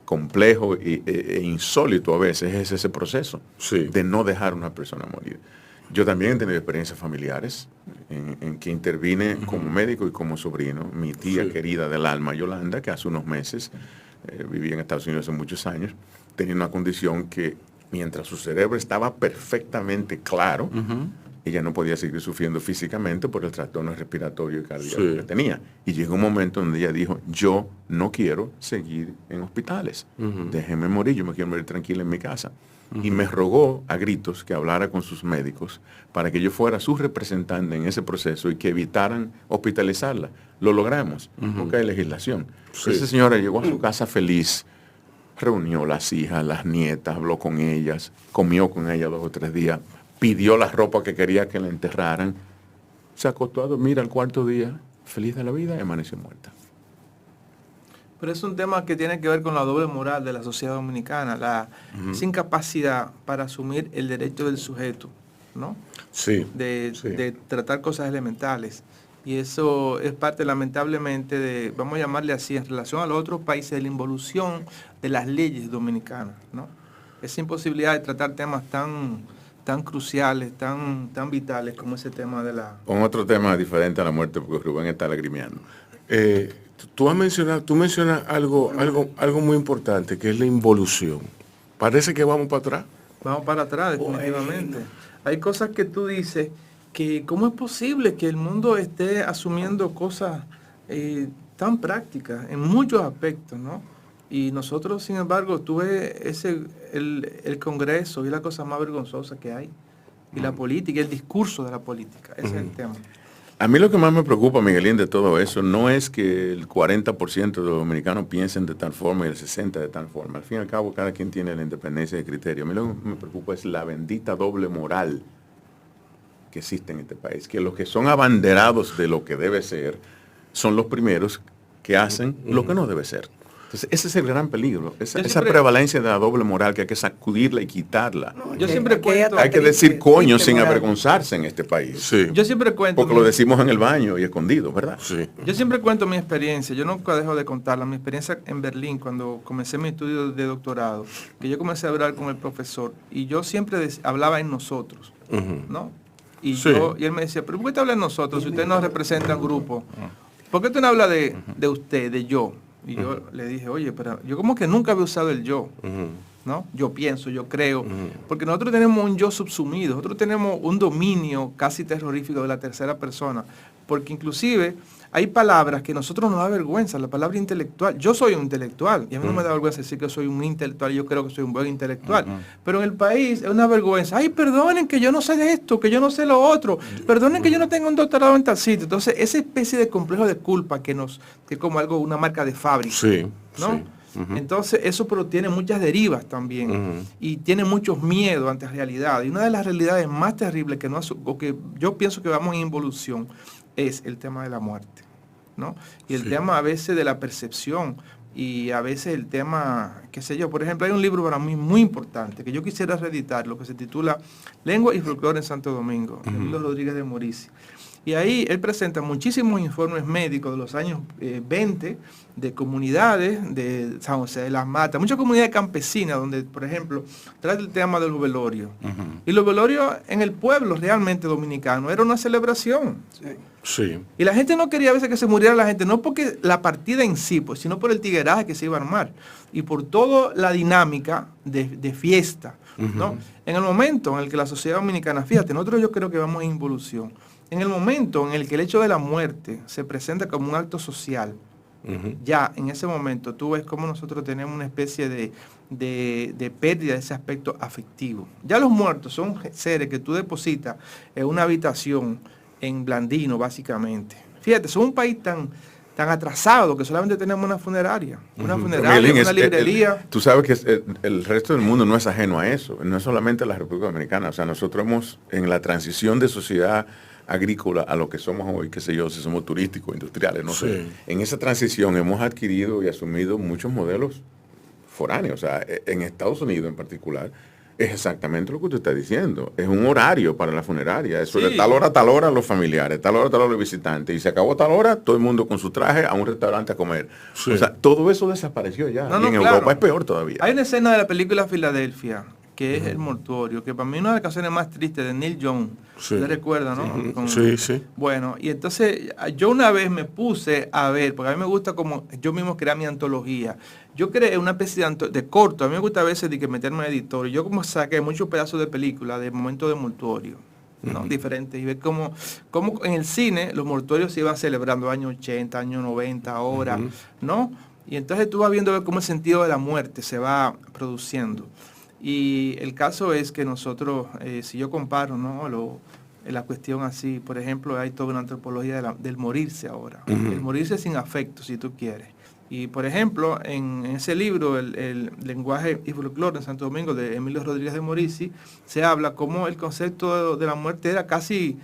complejo e insólito a veces es ese proceso Sí. de no dejar a una persona morir. Yo también he tenido experiencias familiares en que intervine como médico y como sobrino. Mi tía Sí. querida del alma, Yolanda, que hace unos meses vivía en Estados Unidos hace muchos años, tenía una condición que mientras su cerebro estaba perfectamente claro, ella no podía seguir sufriendo físicamente por el trastorno respiratorio y cardíaco Sí. que tenía. Y llegó un momento donde ella dijo, yo no quiero seguir en hospitales. Déjeme morir, yo me quiero morir tranquila en mi casa. Y me rogó a gritos que hablara con sus médicos para que yo fuera su representante en ese proceso y que evitaran hospitalizarla. Lo logramos, porque hay legislación. Sí. Esa señora llegó a su casa feliz, reunió las hijas, las nietas, habló con ellas, comió con ellas 2 o 3 días, pidió la ropa que quería que le enterraran, se acostó a dormir al 4.º día, feliz de la vida, y amaneció muerta. Pero es un tema que tiene que ver con la doble moral de la sociedad dominicana, esa incapacidad para asumir el derecho del sujeto, ¿no? Sí. De tratar cosas elementales. Y eso es parte, lamentablemente, de, vamos a llamarle así, en relación a los otros países, de la involución de las leyes dominicanas, ¿no? Esa imposibilidad de tratar temas tan cruciales, tan vitales como ese tema de la... Con otro tema diferente a la muerte, porque Rubén está lagrimeando. Tú mencionas algo muy importante, que es la involución. Parece que vamos para atrás. Vamos para atrás, definitivamente. Hay cosas que tú dices que cómo es posible que el mundo esté asumiendo cosas tan prácticas en muchos aspectos, ¿no? Y nosotros, sin embargo, el Congreso y la cosa más vergonzosa que hay. Y la política, el discurso de la política. Ese es el tema. A mí lo que más me preocupa, Miguelín, de todo eso, no es que el 40% de los dominicanos piensen de tal forma y el 60% de tal forma. Al fin y al cabo, cada quien tiene la independencia de criterio. A mí lo que me preocupa es la bendita doble moral que existe en este país. Que los que son abanderados de lo que debe ser son los primeros que hacen lo que no debe ser. Entonces, ese es el gran peligro, esa prevalencia de la doble moral que hay que sacudirla y quitarla. Yo siempre cuento... Hay que decir coño sin avergonzarse en este país. Sí. Yo siempre cuento... Porque lo decimos en el baño y escondido, ¿verdad? Sí. Yo siempre cuento mi experiencia, yo nunca dejo de contarla, mi experiencia en Berlín, cuando comencé mi estudio de doctorado, que yo comencé a hablar con el profesor, y yo siempre hablaba en nosotros, ¿no? Y, Sí. y él me decía, ¿pero por qué te habla en nosotros si usted nos representa en grupo? ¿Por qué usted no habla de usted, de yo? Y yo le dije, oye, pero yo como que nunca había usado el yo, ¿no? Yo pienso, yo creo, porque nosotros tenemos un yo subsumido, nosotros tenemos un dominio casi terrorífico de la tercera persona, porque inclusive hay palabras que a nosotros nos da vergüenza, la palabra intelectual. Yo soy un intelectual y a mí no me da vergüenza decir que soy un intelectual y yo creo que soy un buen intelectual. Pero en el país es una vergüenza. Ay, perdonen que yo no sé de esto, que yo no sé lo otro. Perdonen que yo no tengo un doctorado en tal sitio. Entonces, esa especie de complejo de culpa que es como algo, una marca de fábrica. Sí, ¿no? sí. Entonces, eso pero tiene muchas derivas también y tiene muchos miedos ante la realidad. Y una de las realidades más terribles que yo pienso que vamos en involución es el tema de la muerte, ¿no? Y el tema a veces de la percepción y a veces el tema, qué sé yo, por ejemplo, hay un libro para mí muy importante que yo quisiera reeditar, lo que se titula Lengua y Folclore en Santo Domingo, de Luis Rodríguez de Morici. Y ahí él presenta muchísimos informes médicos de los años 20 de comunidades de San José de las Matas, muchas comunidades campesinas donde, por ejemplo, trata el tema de los velorios. Y los velorios en el pueblo realmente dominicano era una celebración. Sí. Y la gente no quería a veces que se muriera la gente, no porque la partida en sí, pues, sino por el tigueraje que se iba a armar y por toda la dinámica de fiesta, ¿no? En el momento en el que la sociedad dominicana, fíjate, nosotros yo creo que vamos en involución. En el momento en el que el hecho de la muerte se presenta como un acto social, ya en ese momento tú ves cómo nosotros tenemos una especie de pérdida de ese aspecto afectivo. Ya los muertos son seres que tú depositas en una habitación en Blandino, básicamente. Fíjate, son un país tan atrasado que solamente tenemos una funeraria, una librería. Tú sabes que el resto del mundo no es ajeno a eso, no es solamente la República Dominicana. O sea, nosotros hemos, en la transición de sociedad agrícola a lo que somos hoy, qué sé yo, si somos turísticos, industriales, no sé. En esa transición hemos adquirido y asumido muchos modelos foráneos. O sea, en Estados Unidos en particular, es exactamente lo que usted está diciendo. Es un horario para la funeraria. Eso de tal hora los familiares, tal hora los visitantes. Y se acabó tal hora, todo el mundo con su traje a un restaurante a comer. Sí. O sea, todo eso desapareció ya. Y en Europa es peor todavía. Hay una escena de la película Filadelfia, que es el mortuorio, que para mí es una de las canciones más tristes de Neil Young. ¿Te recuerdas, no? Sí. Bueno, y entonces yo una vez me puse a ver, porque a mí me gusta como yo mismo crear mi antología. Yo creé una especie de corto, a mí me gusta a veces de que meterme en editor. Yo como saqué muchos pedazos de película, de momentos de mortuorio, ¿no? Diferentes, y ver cómo en el cine los mortuorios se iban celebrando años 80, años 90, ahora, ¿no? Y entonces tú vas viendo cómo el sentido de la muerte se va produciendo. Y el caso es que nosotros, si yo comparo, ¿no? La cuestión así, por ejemplo, hay toda una antropología del morirse ahora. El morirse sin afecto, si tú quieres. Y por ejemplo, en ese libro, el lenguaje y folclore en Santo Domingo, de Emilio Rodríguez de Morici, se habla como el concepto de la muerte era casi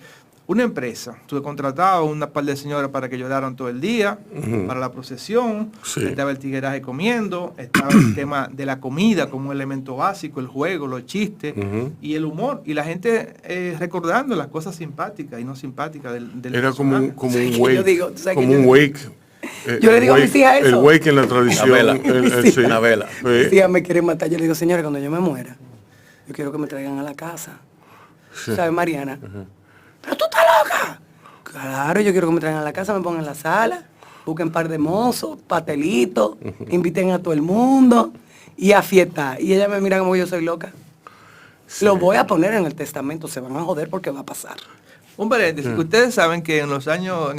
una empresa. Tú contratabas una par de señoras para que lloraran todo el día, para la procesión, Sí. estaba el tigueraje comiendo, estaba el tema de la comida como un elemento básico, el juego, los chistes y el humor, y la gente recordando las cosas simpáticas y no simpáticas del Era como un, personaje. como Sí, un que yo wake. digo, tú sabes Como que un yo- wake. Yo le digo a mis hijas El eso. wake en la tradición. Una vela. Sí. Una vela. Sí. Si ella me quiere matar, yo le digo, señora, cuando yo me muera, yo quiero que me traigan a la casa. ¿Sabes, Mariana? Pero tú estás loca. Claro, yo quiero que me traigan a la casa, me pongan en la sala, busquen un par de mozos, pastelitos, inviten a todo el mundo y a fiesta. Y ella me mira como yo soy loca. Lo voy a poner en el testamento, se van a joder porque va a pasar. Un paréntesis, ustedes saben que en los años, a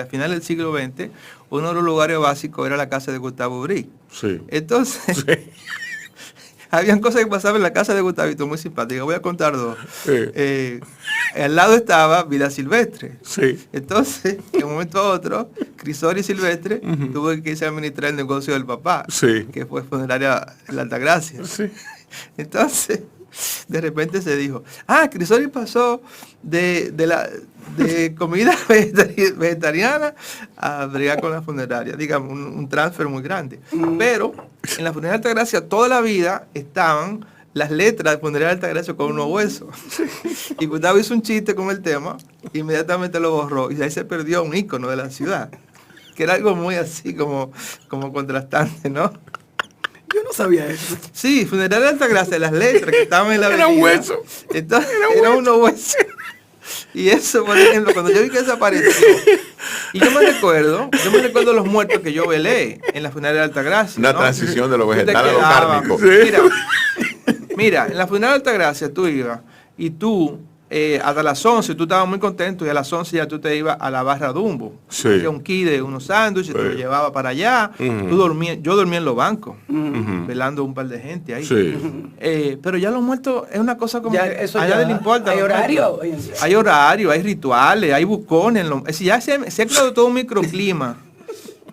final del siglo XX, uno de los lugares básicos era la casa de Gustavo Bri. Sí. Entonces, habían cosas que pasaban en la casa de Gustavito muy simpáticas. Voy a contar dos. Sí. Al lado estaba Vida Silvestre. Sí. Entonces, de un momento a otro, Crisori Silvestre tuvo que irse a administrar el negocio del papá, Sí. que fue funeraria en la Altagracia. Sí. Entonces, de repente se dijo, Crisori pasó de comida vegetariana a bregar con la funeraria, digamos, un transfer muy grande. Pero en la funeraria Altagracia toda la vida estaban las letras de funeraria Altagracia con unos huesos. Y Gustavo hizo un chiste con el tema, inmediatamente lo borró, y ahí se perdió un ícono de la ciudad, que era algo muy así como contrastante, ¿no? Yo no sabía eso. Sí, funeraria Altagracia, las letras que estaban en la Era un avenida. hueso. Entonces, era unos huesos. Y eso, por ejemplo, cuando yo vi que desapareció, y yo me recuerdo los muertos que yo velé en la funeraria de Altagracia. Una ¿no? transición de lo Tú te vegetal a lo quedabas. cárnico. Mira, en la funeraria de Altagracia tú ibas y tú, hasta las 11, tú estabas muy contento y a las 11 ya tú te ibas a la barra Dumbo. Sí. Hacía un kit de unos sándwiches, te lo llevaba para allá. Tú dormías, yo dormía en los bancos, velando un par de gente ahí. Sí. Pero ya los muertos es una cosa como Ya, que eso a ya- nadie le importa. hay los horario muertos. hoy en día. Hay horario, hay rituales, hay bucones. Es decir, ya se ha creado todo un microclima.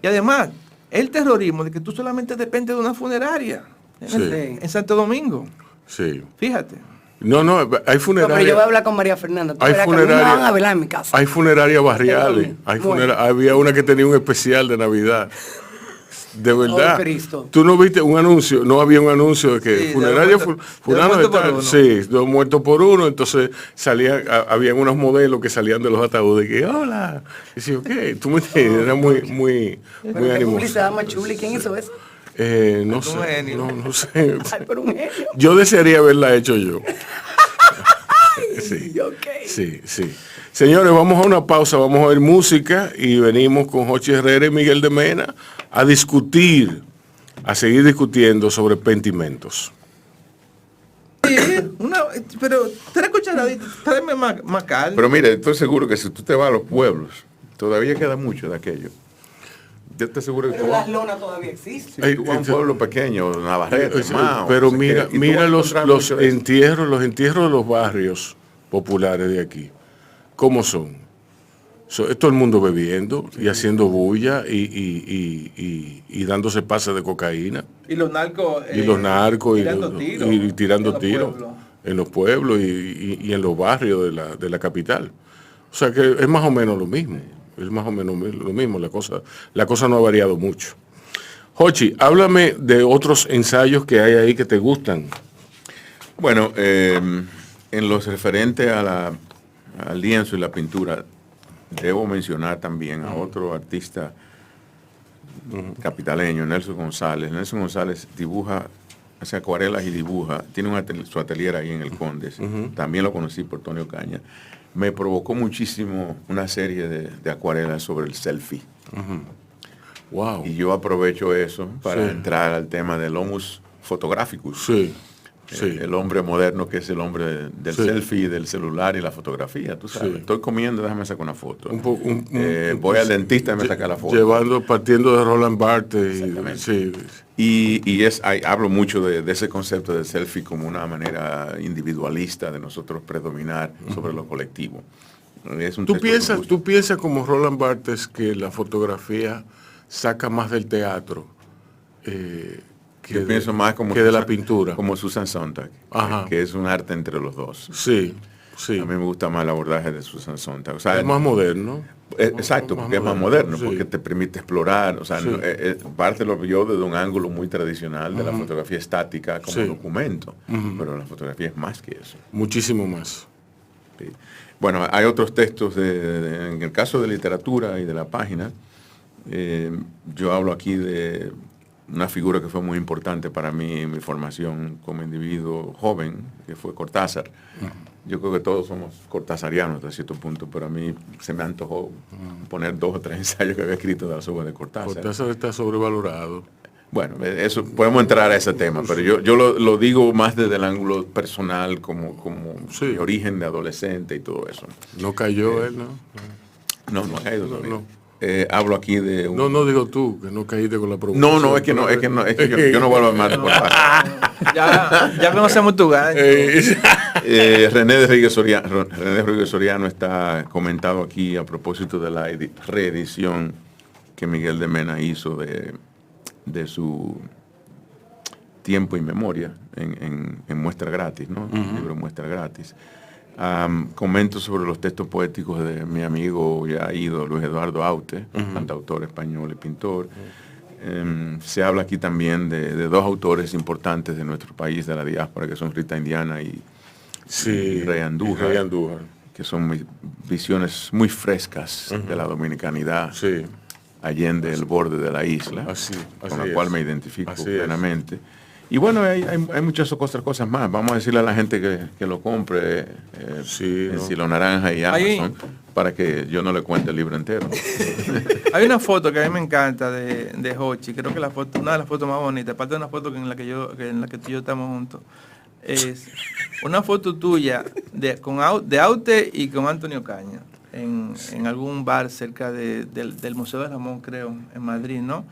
Y además, el terrorismo de que tú solamente dependes de una funeraria Sí. en Santo Domingo. Sí. Fíjate. No, hay No, pero yo voy a funerarias. hablar con María Fernanda. Tú Hay verás que a mí me funeraria- van a velar en mi casa. Hay funerarias barriales. Bueno. Había una que tenía un especial de Navidad. De verdad. Oh, Cristo. Tú no viste un anuncio, no había un anuncio de que Sí, de funeraria dos muertos- fulano de de dos muertos tal. por uno. Sí, 2 muertos por uno. Entonces habían unos modelos que salían de los ataúdes que hola. Y decía, ok, tú me entiendes, era muy Pero qué animoso. publicidad más chula. ¿Y quién hizo eso? No Un sé, genio. no sé. Ay, pero un genio. Yo desearía haberla hecho yo. Sí. Ok. Sí, sí. Señores, vamos a una pausa, vamos a oír música y venimos con Jochi Herrera y Miguel de Mena a discutir, a seguir discutiendo sobre pentimentos. Sí, pero 3 cucharaditas, tráeme más carne. Pero mire, estoy seguro que si tú te vas a los pueblos, todavía queda mucho de aquello. Yo te aseguro que Pero tú las vas, lonas todavía existen. Ay, tú vas a un pueblo pequeño, Navarrete, Mao, Pero no sé mira, qué, y tú mira vas a los encontrar mucho de eso. entierros de los barrios populares de aquí. ¿Cómo son? Es todo el mundo bebiendo y haciendo bulla y dándose pases de cocaína. Y los narcos. Y los narcos tirando tiros. y tirando en los tiros pueblos. en los pueblos y en los barrios de la capital. O sea que es más o menos lo mismo. Es más o menos lo mismo. La cosa no ha variado mucho. Jochi, háblame de otros ensayos que hay ahí que te gustan. Bueno, en los referentes al lienzo y la pintura, debo mencionar también a otro artista capitaleño, Nelson González. Nelson González dibuja, hace acuarelas y dibuja. Tiene su atelier ahí en el Condes. También lo conocí por Tony Ocaña. Me provocó muchísimo una serie de acuarelas sobre el selfie. Wow. Y yo aprovecho eso para Sí. entrar al tema del homus photographicus. Sí, sí. El hombre moderno que es el hombre del Sí. selfie, del celular y la fotografía, tú sabes. Sí. Estoy comiendo, déjame sacar una foto. Voy al dentista y me saca la foto. Partiendo de Roland Barthes. Sí. Hablo mucho de ese concepto del selfie como una manera individualista de nosotros predominar sobre lo colectivo. Es un ¿Tú texto que me piensas, gusta. tú piensas como Roland Barthes que la fotografía saca más del teatro Yo pienso más como que de la pintura. Como Susan Sontag, Ajá. que es un arte entre los dos. Sí, sí. A mí me gusta más el abordaje de Susan Sontag. O sea, Es más moderno. exacto, Más porque es más moderno, sí. porque te permite explorar. O sea, Sí. parte lo vio desde un ángulo muy tradicional de la fotografía estática como Sí. documento. Pero la fotografía es más que eso. Muchísimo más. Sí. Bueno, hay otros textos, en el caso de literatura y de la página, yo hablo aquí de una figura que fue muy importante para mí en mi formación como individuo joven, que fue Cortázar. Yo creo que todos somos cortázarianos hasta cierto punto, pero a mí se me antojó poner 2 o 3 ensayos que había escrito de las obras de Cortázar. Cortázar está sobrevalorado. Bueno, eso podemos entrar a ese tema, pero yo lo digo más desde el ángulo personal, como Sí. mi origen de adolescente y todo eso. No cayó él, ¿no? No ha caído todavía. no. Hablo aquí de un... No digo tú, que no caíste con la provocación. No, es que yo no vuelvo a amar por paz. Ya conocemos tu gallo. René Rodríguez Soriano está comentado aquí a propósito de la reedición que Miguel de Mena hizo de su Tiempo y Memoria en muestra gratis, ¿no? Un libro en muestra gratis. Comento sobre los textos poéticos de mi amigo ya ido Luis Eduardo Aute, cantautor español y pintor. Se habla aquí también de 2 autores importantes de nuestro país, de la diáspora, que son Rita Indiana y Rey Andújar, que son visiones muy frescas de la dominicanidad allende el borde de la isla, con la cual me identifico plenamente. Y bueno, hay muchas otras cosas más. Vamos a decirle a la gente que lo compre en Silo Naranja y Amazon, para que yo no le cuente el libro entero. Hay una foto que a mí me encanta de Hochi, creo que una de las fotos más bonitas, aparte de una foto en la que tú y yo estamos juntos, es una foto tuya de Aute y con Antonio Caña en algún bar cerca del Museo de Ramón, creo, en Madrid, ¿no?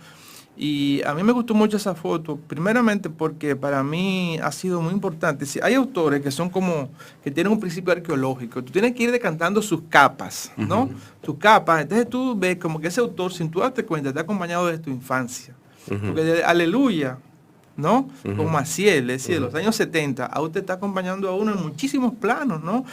Y a mí me gustó mucho esa foto, primeramente porque para mí ha sido muy importante. Hay autores que son como, que tienen un principio arqueológico, tú tienes que ir decantando sus capas, ¿no? Sus capas, entonces tú ves como que ese autor, sin tú darte cuenta, te ha acompañado desde tu infancia. Porque de Aleluya, ¿no? Con Maciel, es decir, de los años 70, a usted está acompañando a uno en muchísimos planos, ¿no?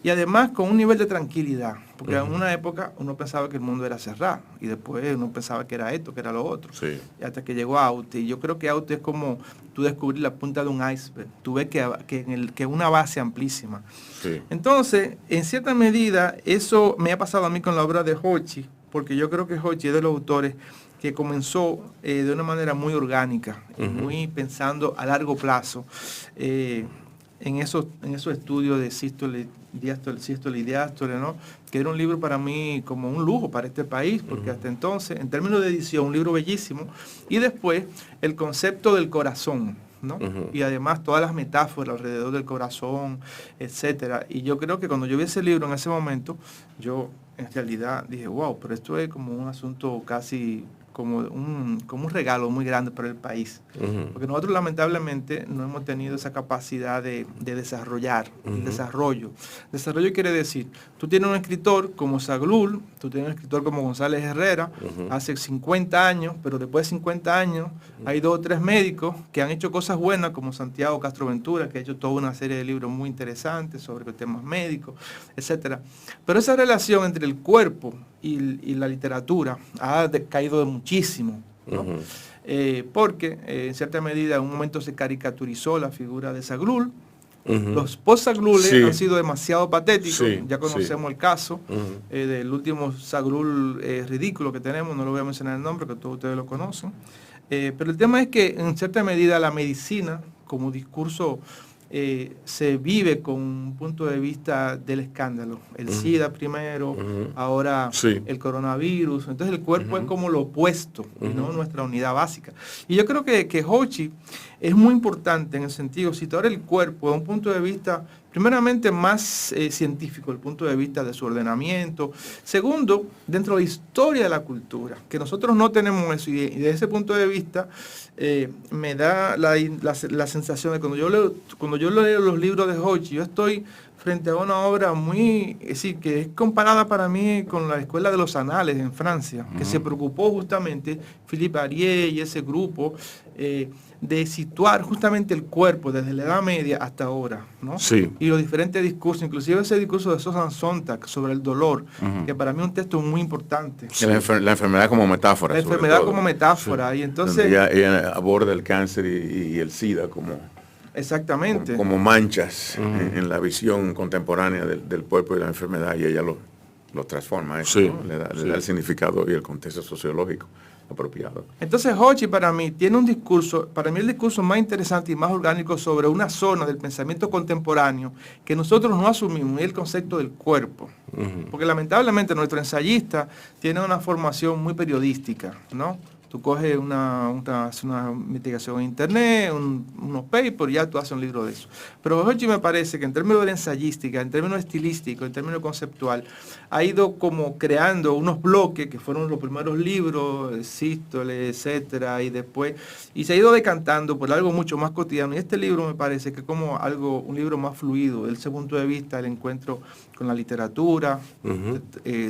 Y además con un nivel de tranquilidad, porque en una época uno pensaba que el mundo era cerrado, y después uno pensaba que era esto, que era lo otro. Sí. Y hasta que llegó Aute, y yo creo que Aute es como tú descubrir la punta de un iceberg, tú ves que una base amplísima. Sí. Entonces, en cierta medida, eso me ha pasado a mí con la obra de Hochi, porque yo creo que Hochi es de los autores que comenzó de una manera muy orgánica, muy pensando a largo plazo, en esos estudios de sístole, sístole y diástole, ¿no? Que era un libro para mí como un lujo para este país, porque hasta entonces, en términos de edición, un libro bellísimo, y después el concepto del corazón, ¿no? Y además todas las metáforas alrededor del corazón, etcétera. Y yo creo que cuando yo vi ese libro en ese momento, yo en realidad dije, wow, pero esto es como un asunto casi como un regalo muy grande para el país. Porque nosotros lamentablemente no hemos tenido esa capacidad de desarrollar, el desarrollo. Desarrollo quiere decir, tú tienes un escritor como Zaglul, tú tienes un escritor como González Herrera, hace 50 años, pero después de 50 años hay 2 o 3 médicos que han hecho cosas buenas, como Santiago Castro Ventura, que ha hecho toda una serie de libros muy interesantes sobre temas médicos, etcétera. Pero esa relación entre el cuerpo y la literatura ha caído de muchísimo, ¿no? Porque en cierta medida en un momento se caricaturizó la figura de Zaglul. Los post-Zaglules han sido demasiado patéticos, ya conocemos el caso del último Zaglul ridículo que tenemos, no lo voy a mencionar el nombre, que todos ustedes lo conocen. Pero el tema es que en cierta medida la medicina como discurso se vive con un punto de vista del escándalo. El SIDA primero, ahora el coronavirus. Entonces el cuerpo es como lo opuesto, ¿no? Nuestra unidad básica. Y yo creo que Hochi es muy importante en el sentido, situar el cuerpo de un punto de vista, primeramente más científico, el punto de vista de su ordenamiento. Segundo, dentro de la historia de la cultura, que nosotros no tenemos eso. Y desde ese punto de vista me da la sensación de cuando yo leo los libros de Hochi, yo estoy frente a una obra muy, es decir, que es comparada para mí con la Escuela de los Anales en Francia, que se preocupó justamente, Philippe Arié y ese grupo, de situar justamente el cuerpo desde la Edad Media hasta ahora, ¿no? Sí. Y los diferentes discursos, inclusive ese discurso de Susan Sontag sobre el dolor, que para mí es un texto muy importante. Sí. La enfermedad como metáfora. La enfermedad todo. como metáfora, Sí. y entonces... Ella aborda el cáncer y el SIDA como... Exactamente. Como manchas en la visión contemporánea del cuerpo y la enfermedad, y ella lo transforma, eso, Sí, ¿no? le da el significado y el contexto sociológico apropiado. Entonces Hochi para mí tiene un discurso, para mí el discurso más interesante y más orgánico sobre una zona del pensamiento contemporáneo que nosotros no asumimos, y el concepto del cuerpo. Porque lamentablemente nuestro ensayista tiene una formación muy periodística, ¿no? Tú coges una investigación en internet, unos papers, y ya tú haces un libro de eso. Pero Hochi me parece que en términos de ensayística, en términos estilísticos, en términos conceptual, ha ido como creando unos bloques que fueron los primeros libros, Sístole, etcétera, y se ha ido decantando por algo mucho más cotidiano. Y este libro me parece que es como un libro más fluido, desde ese punto de vista, el encuentro con la literatura,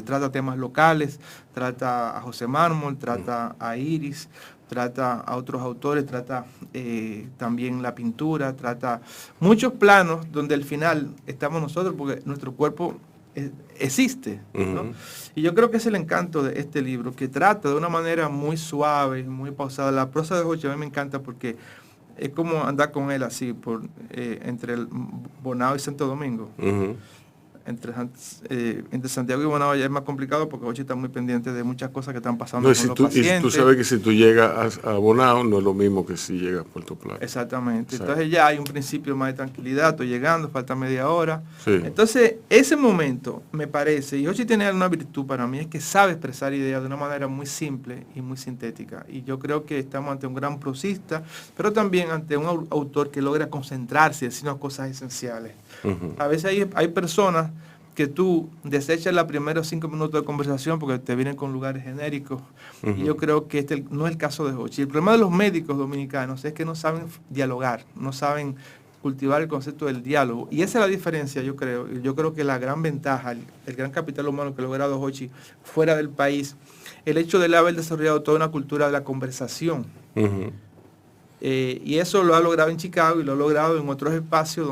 trata temas locales, trata a José Mármol, trata a Iris, trata a otros autores, trata también la pintura, trata muchos planos donde al final estamos nosotros porque nuestro cuerpo existe, ¿no? Y yo creo que es el encanto de este libro, que trata de una manera muy suave, muy pausada. La prosa de Hochi a mí me encanta porque es como andar con él así, entre el Bonao y Santo Domingo. Entre Santiago y Bonao ya es más complicado porque Hochi está muy pendiente de muchas cosas que están pasando con los pacientes. Y tú sabes que si tú llegas a Bonao no es lo mismo que si llegas a Puerto Plata. Exactamente. Entonces ya hay un principio más de tranquilidad, estoy llegando, falta media hora. Sí. Entonces ese momento me parece, y Hochi tiene una virtud para mí, es que sabe expresar ideas de una manera muy simple y muy sintética. Y yo creo que estamos ante un gran prosista, pero también ante un autor que logra concentrarse y decirnos cosas esenciales. A veces hay personas que tú desechas los primeros 5 minutos de conversación porque te vienen con lugares genéricos. Y yo creo que este no es el caso de Hochi. El problema de los médicos dominicanos es que no saben dialogar, no saben cultivar el concepto del diálogo. Y esa es la diferencia, yo creo. Yo creo que la gran ventaja, el gran capital humano que ha logrado Hochi fuera del país, el hecho de él haber desarrollado toda una cultura de la conversación. Y eso lo ha logrado en Chicago y lo ha logrado en otros espacios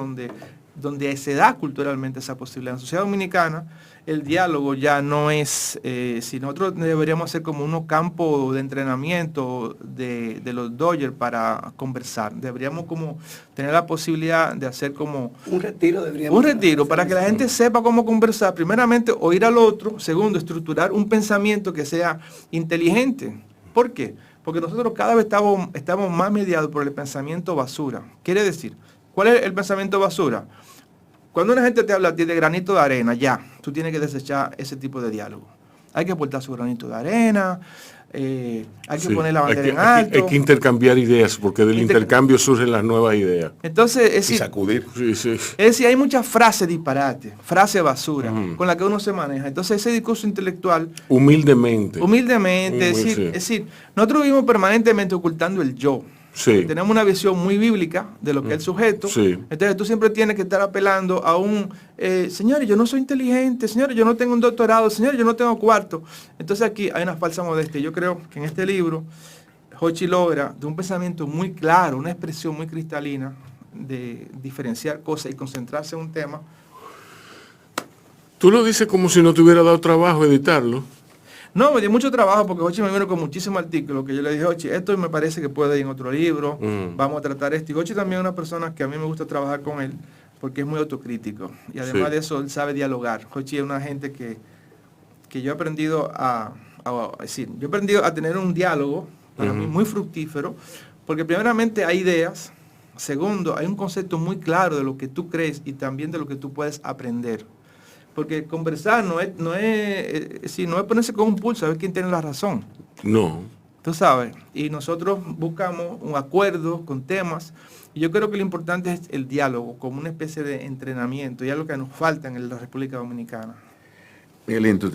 donde se da culturalmente esa posibilidad. En la sociedad dominicana, el diálogo ya no es, si nosotros deberíamos hacer como unos campos de entrenamiento de los Dodgers para conversar. Deberíamos como tener la posibilidad de hacer como un retiro, para que la gente sepa cómo conversar. Primeramente, oír al otro. Segundo, estructurar un pensamiento que sea inteligente. ¿Por qué? Porque nosotros cada vez estamos más mediados por el pensamiento basura. Quiere decir, ¿cuál es el pensamiento basura? Cuando una gente te habla a ti de granito de arena, ya, tú tienes que desechar ese tipo de diálogo. Hay que aportar su granito de arena, hay que poner la bandera en alto. Hay que intercambiar ideas, porque del intercambio surgen las nuevas ideas. Entonces, Y sacudir. Es decir, hay muchas frases disparate, frases basura, con las que uno se maneja. Entonces, ese discurso intelectual... Humildemente. Es decir, nosotros vivimos permanentemente ocultando el yo. Sí. Tenemos una visión muy bíblica de lo que es el sujeto. Sí. Entonces tú siempre tienes que estar apelando a señores, yo no soy inteligente, señores, yo no tengo un doctorado, señores, yo no tengo cuarto. Entonces aquí hay una falsa modestia. Yo creo que en este libro Hochi logra de un pensamiento muy claro, una expresión muy cristalina de diferenciar cosas y concentrarse en un tema. Tú lo dices como si no te hubiera dado trabajo editarlo. No, me dio mucho trabajo porque Hochi me vino con muchísimos artículos que yo le dije, Hochi, esto me parece que puede ir en otro libro, vamos a tratar esto. Y Hochi también es una persona que a mí me gusta trabajar con él porque es muy autocrítico. Y además de eso, él sabe dialogar. Hochi es una gente que yo he aprendido a tener un diálogo, para mí muy fructífero, porque primeramente hay ideas, segundo, hay un concepto muy claro de lo que tú crees y también de lo que tú puedes aprender. Porque conversar no es ponerse con un pulso a ver quién tiene la razón. No. Tú sabes, y nosotros buscamos un acuerdo con temas, y yo creo que lo importante es el diálogo, como una especie de entrenamiento, y es lo que nos falta en la República Dominicana. Miguelín, tú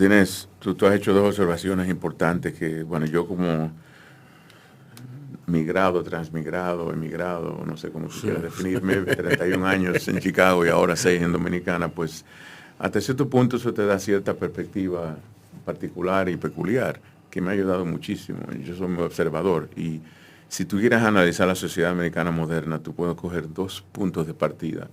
has hecho dos observaciones importantes que, bueno, yo como migrado, transmigrado, emigrado, no sé cómo se quiera definirme, 31 años en Chicago y ahora 6 en Dominicana, pues hasta cierto punto eso te da cierta perspectiva particular y peculiar, que me ha ayudado muchísimo. Yo soy muy observador y si tú quieres analizar la sociedad americana moderna, tú puedes coger 2 puntos de partida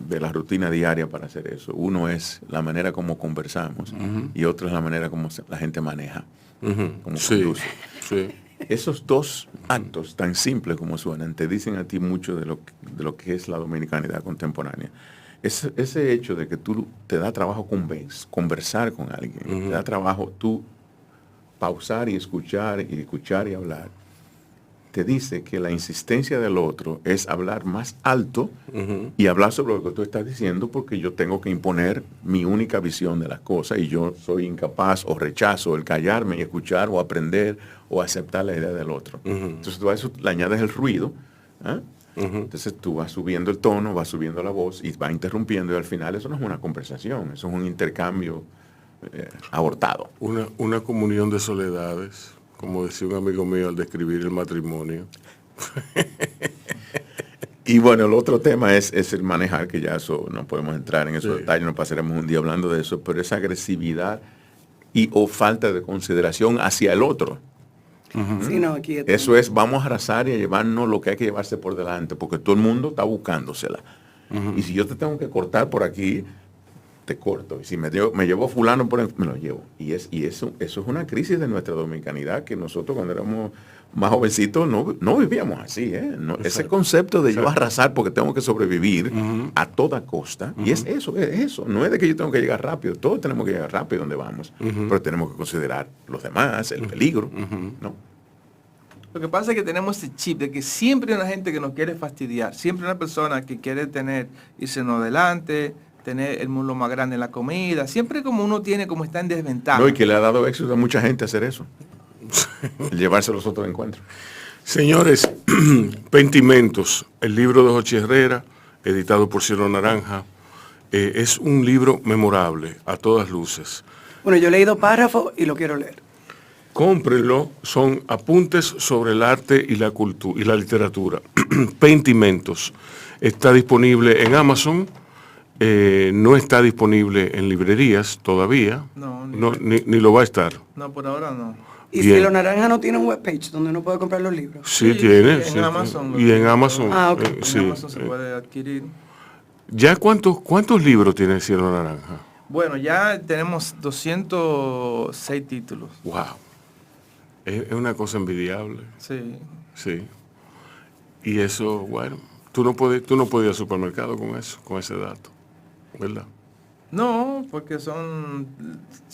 de la rutina diaria para hacer eso. Uno es la manera como conversamos y otro es la manera como la gente maneja, como conduce. Sí. Esos 2 actos tan simples como suenan te dicen a ti mucho de lo que es la dominicanidad contemporánea. Ese hecho de que tú te da trabajo conversar con alguien, te da trabajo tú pausar y escuchar y hablar, te dice que la insistencia del otro es hablar más alto y hablar sobre lo que tú estás diciendo porque yo tengo que imponer mi única visión de las cosas y yo soy incapaz o rechazo el callarme y escuchar o aprender o aceptar la idea del otro. Entonces tú a eso le añades el ruido, ¿eh? Entonces tú vas subiendo el tono, vas subiendo la voz y vas interrumpiendo y al final eso no es una conversación, eso es un intercambio abortado. Una comunión de soledades, como decía un amigo mío al describir el matrimonio. Y bueno, el otro tema es el manejar, que ya eso no podemos entrar en esos detalles, no pasaremos un día hablando de eso, pero esa agresividad o falta de consideración hacia el otro. Sí, no, aquí Eso es, vamos a arrasar y a llevarnos lo que hay que llevarse por delante, porque todo el mundo está buscándosela. Y si yo te tengo que cortar por aquí, te corto. Y si me llevo a fulano por ahí, me lo llevo. Y eso es una crisis de nuestra dominicanidad que nosotros cuando éramos más jovencitos no vivíamos así. Ese concepto de yo arrasar porque tengo que sobrevivir a toda costa. Y es eso. No es de que yo tengo que llegar rápido. Todos tenemos que llegar rápido donde vamos. Pero tenemos que considerar los demás, el peligro. ¿No? Lo que pasa es que tenemos ese chip de que siempre hay una gente que nos quiere fastidiar. Siempre una persona que quiere irse no adelante, tener el mundo más grande en la comida. Siempre como uno tiene, como está en desventaja. No, y que le ha dado éxito a mucha gente hacer eso. Llevarse los otros encuentros. Señores, Pentimentos, el libro de Jochi Herrera, editado por Cielo Naranja, es un libro memorable, a todas luces. Bueno, yo he leído párrafos y lo quiero leer. Cómprenlo, son apuntes sobre el arte y la cultura y la literatura. Pentimentos. Está disponible en Amazon, no está disponible en librerías todavía, ni lo va a estar. No, por ahora no. ¿Y si Cielo Naranja no tiene un webpage donde uno puede comprar los libros? Sí, tiene. En Amazon. Y en Amazon. En Amazon se puede adquirir. ¿Ya cuántos libros tiene Cielo Naranja? Bueno, ya tenemos 206 títulos. Wow. Es una cosa envidiable. Sí. Sí. Y eso, bueno, tú no puedes ir al supermercado con eso, con ese dato, ¿verdad? No, porque son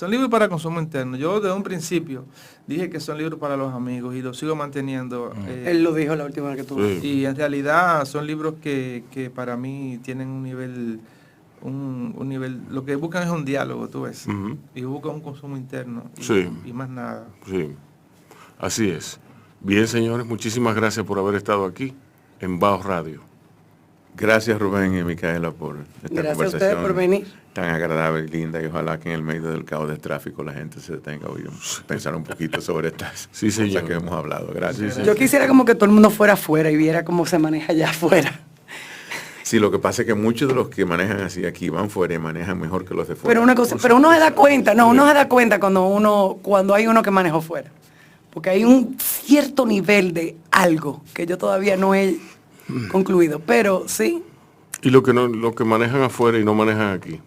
libros para consumo interno. Yo desde un principio dije que son libros para los amigos y los sigo manteniendo. Él lo dijo la última vez que tuvo. Sí. Y en realidad son libros que para mí tienen un nivel, lo que buscan es un diálogo, tú ves. Y buscan un consumo interno y más nada. Sí, así es. Bien, señores, muchísimas gracias por haber estado aquí en Bajo Radio. Gracias, Rubén y Micaela, por esta Gracias conversación a ustedes por venir. tan agradable y linda, y ojalá que en el medio del caos del tráfico la gente se detenga a pensar un poquito sobre estas cosas que hemos hablado. Gracias. Yo quisiera como que todo el mundo fuera afuera y viera cómo se maneja allá afuera. Sí, lo que pasa es que muchos de los que manejan así aquí van fuera y manejan mejor que los de fuera. Pero una cosa, pero uno se da cuenta, uno se da cuenta cuando hay uno que manejó fuera. Porque hay un cierto nivel de algo que yo todavía no he concluido, pero sí. Y lo que manejan afuera y no manejan aquí.